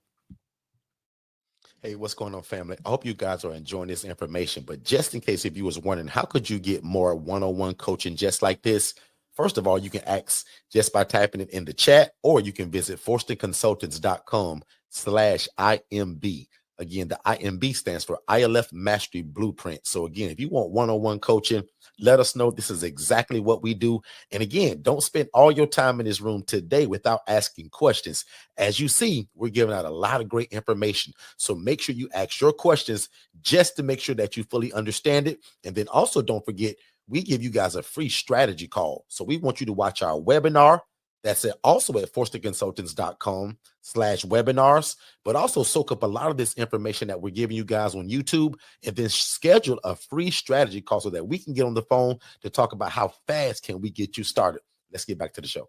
Hey, what's going on, family? I hope you guys are enjoying this information, but just in case if you was wondering, how could you get more one-on-one coaching just like this? First of all, you can ask just by typing it in the chat, or you can visit forstonconsultants.com/IMB. Again, the IMB stands for ILF Mastery Blueprint. So again, if you want one-on-one coaching, let us know. This is exactly what we do. And again, don't spend all your time in this room today without asking questions. As you see, we're giving out a lot of great information. So make sure you ask your questions just to make sure that you fully understand it. And then also don't forget, we give you guys a free strategy call. So we want you to watch our webinar. That's it. Also at forstonconsultants.com/webinars, but also soak up a lot of this information that we're giving you guys on YouTube, and then schedule a free strategy call so that we can get on the phone to talk about how fast can we get you started. Let's get back to the show.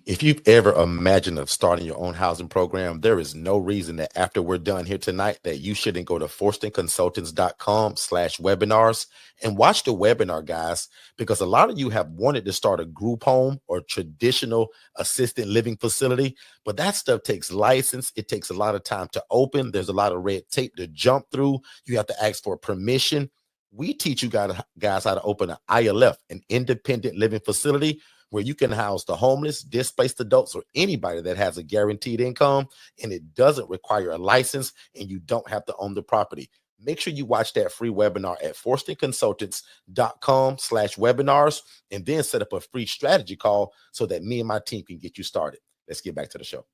If you've ever imagined of starting your own housing program, there is no reason that after we're done here tonight that you shouldn't go to forstonconsultants.com/webinars and watch the webinar, guys, because a lot of you have wanted to start a group home or traditional assisted living facility, but that stuff takes license. It takes a lot of time to open. There's a lot of red tape to jump through. You have to ask for permission. We teach you guys how to open an ILF, an independent living facility, where you can house the homeless, displaced adults, or anybody that has a guaranteed income, and it doesn't require a license, and you don't have to own the property. Make sure you watch that free webinar at forstonconsultants.com/webinars, and then set up a free strategy call so that me and my team can get you started. Let's get back to the show.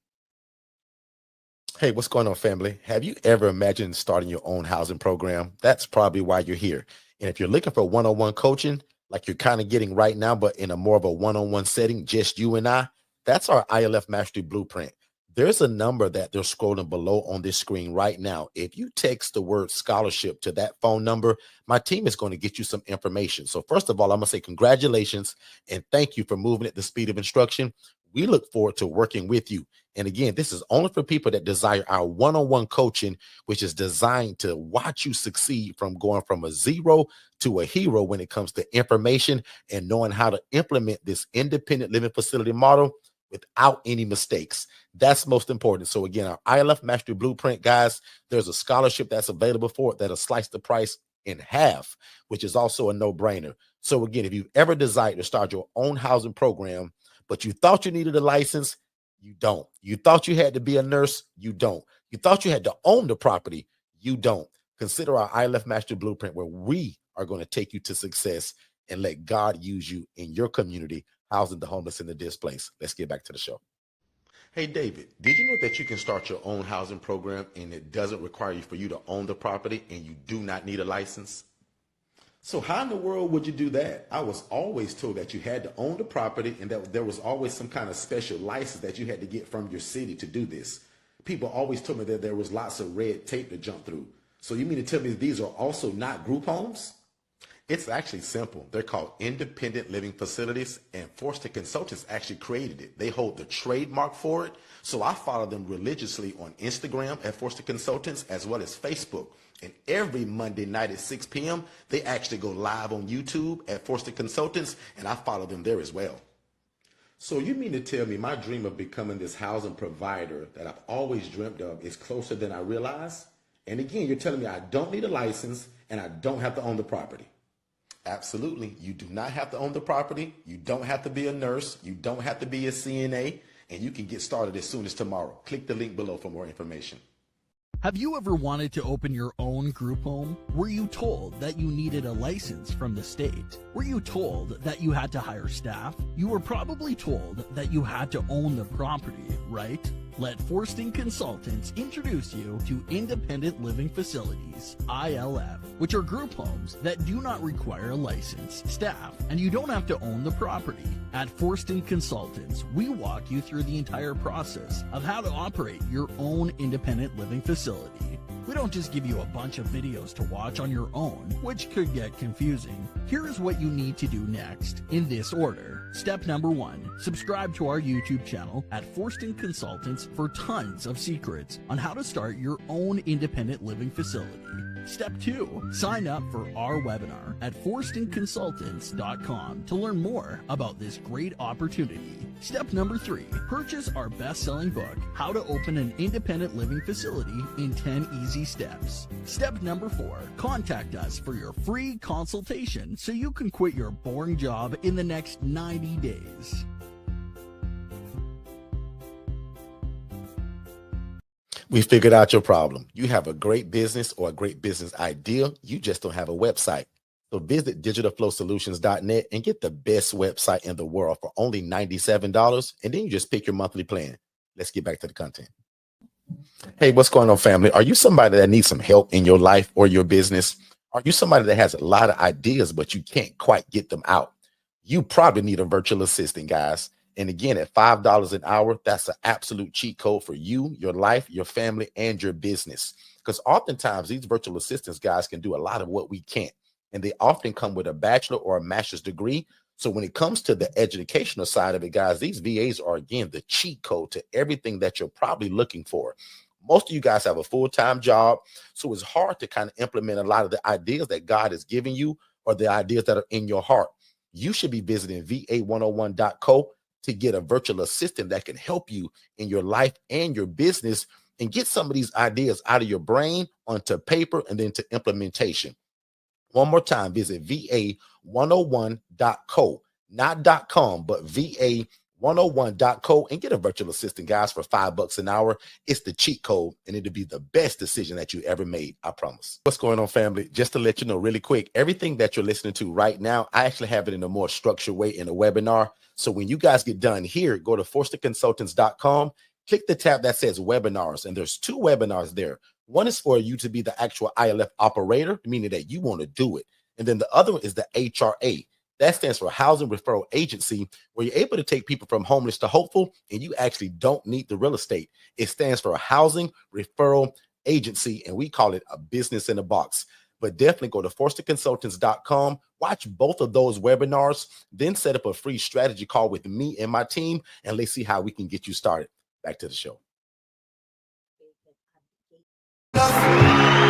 Hey, what's going on, family? Have you ever imagined starting your own housing program? That's probably why you're here. And if you're looking for one-on-one coaching, like you're kind of getting right now, but in a more of a one-on-one setting, just you and I, that's our ILF Mastery Blueprint. There's a number that they're scrolling below on this screen right now. If you text the word scholarship to that phone number, my team is going to get you some information. So first of all, I'm going to say congratulations and thank you for moving at the speed of instruction. We look forward to working with you. And again, this is only for people that desire our one-on-one coaching, which is designed to watch you succeed from going from a zero to a hero when it comes to information and knowing how to implement this independent living facility model without any mistakes. That's most important. So again, our ILF Mastery Blueprint, guys, there's a scholarship that's available for it that'll slice the price in half, which is also a no-brainer. So again, if you've ever desired to start your own housing program, but you thought you needed a license, you don't. You thought you had to be a nurse, you don't. You thought you had to own the property, you don't. Consider our ILF Mastery Blueprint, where we are going to take you to success and let God use you in your community, housing the homeless and the displaced. Let's get back to the show. Hey, David, did you know that you can start your own housing program and it doesn't require you for you to own the property and you do not need a license? So how in the world would you do that? I was always told that you had to own the property and that there was always some kind of special license that you had to get from your city to do this. People always told me that there was lots of red tape to jump through. So you mean to tell me these are also not group homes? It's actually simple. They're called independent living facilities, and Forster Consultants actually created it. They hold the trademark for it. So I follow them religiously on Instagram at Forster Consultants as well as Facebook. And every Monday night at 6 p.m., they actually go live on YouTube at Forster Consultants, and I follow them there as well. So you mean to tell me my dream of becoming this housing provider that I've always dreamt of is closer than I realize? And again, you're telling me I don't need a license and I don't have to own the property. Absolutely. You do not have to own the property. You don't have to be a nurse. You don't have to be a CNA, and you can get started as soon as tomorrow. Click the link below for more information. Have you ever wanted to open your own group home? Were you told that you needed a license from the state? Were you told that you had to hire staff? You were probably told that you had to own the property, right? Let Forsting Consultants introduce you to Independent Living Facilities, ILF, which are group homes that do not require a license, staff, and you don't have to own the property. At Forsting Consultants, we walk you through the entire process of how to operate your own independent living facility. We don't just give you a bunch of videos to watch on your own, which could get confusing. Here is what you need to do next, in this order. Step number 1, subscribe to our YouTube channel at Forsting Consultants for tons of secrets on how to start your own independent living facility. Step 2, sign up for our webinar at forstingconsultants.com to learn more about this great opportunity. Step number 3, purchase our best-selling book, How to Open an Independent Living Facility in 10 Easy Steps. Step number 4, contact us for your free consultation so you can quit your boring job in the next 90 days. We figured out your problem. You have a great business or a great business idea. You just don't have a website. So visit digitalflowsolutions.net and get the best website in the world for only $97. And then you just pick your monthly plan. Let's get back to the content. Hey, what's going on, family? Are you somebody that needs some help in your life or your business? Are you somebody that has a lot of ideas, but you can't quite get them out? You probably need a virtual assistant, guys. And again, at $5 an hour, that's an absolute cheat code for you, your life, your family, and your business. Because oftentimes these virtual assistants, guys, can do a lot of what we can't. And they often come with a bachelor or a master's degree. So when it comes to the educational side of it, guys, these VAs are, again, the cheat code to everything that you're probably looking for. Most of you guys have a full-time job, so it's hard to kind of implement a lot of the ideas that God has given you or the ideas that are in your heart. You should be visiting va101.co to get a virtual assistant that can help you in your life and your business and get some of these ideas out of your brain onto paper and then to implementation. One more time, visit va101.co, not .com, but va101.co and get a virtual assistant, guys, for $5 an hour. It's the cheat code, and it'll be the best decision that you ever made, I promise. What's going on, family? Just to let you know really quick, everything that you're listening to right now, I actually have it in a more structured way in a webinar. So when you guys get done here, go to forsterconsultants.com, click the tab that says webinars, and there's 2 webinars there. One is for you to be the actual ILF operator, meaning that you want to do it. And then the other one is the HRA. That stands for Housing Referral Agency, where you're able to take people from homeless to hopeful, and you actually don't need the real estate. It stands for Housing Referral Agency, and we call it a business in a box. But definitely go to forsterconsultants.com, watch both of those webinars, then set up a free strategy call with me and my team, and let's see how we can get you started. Back to the show.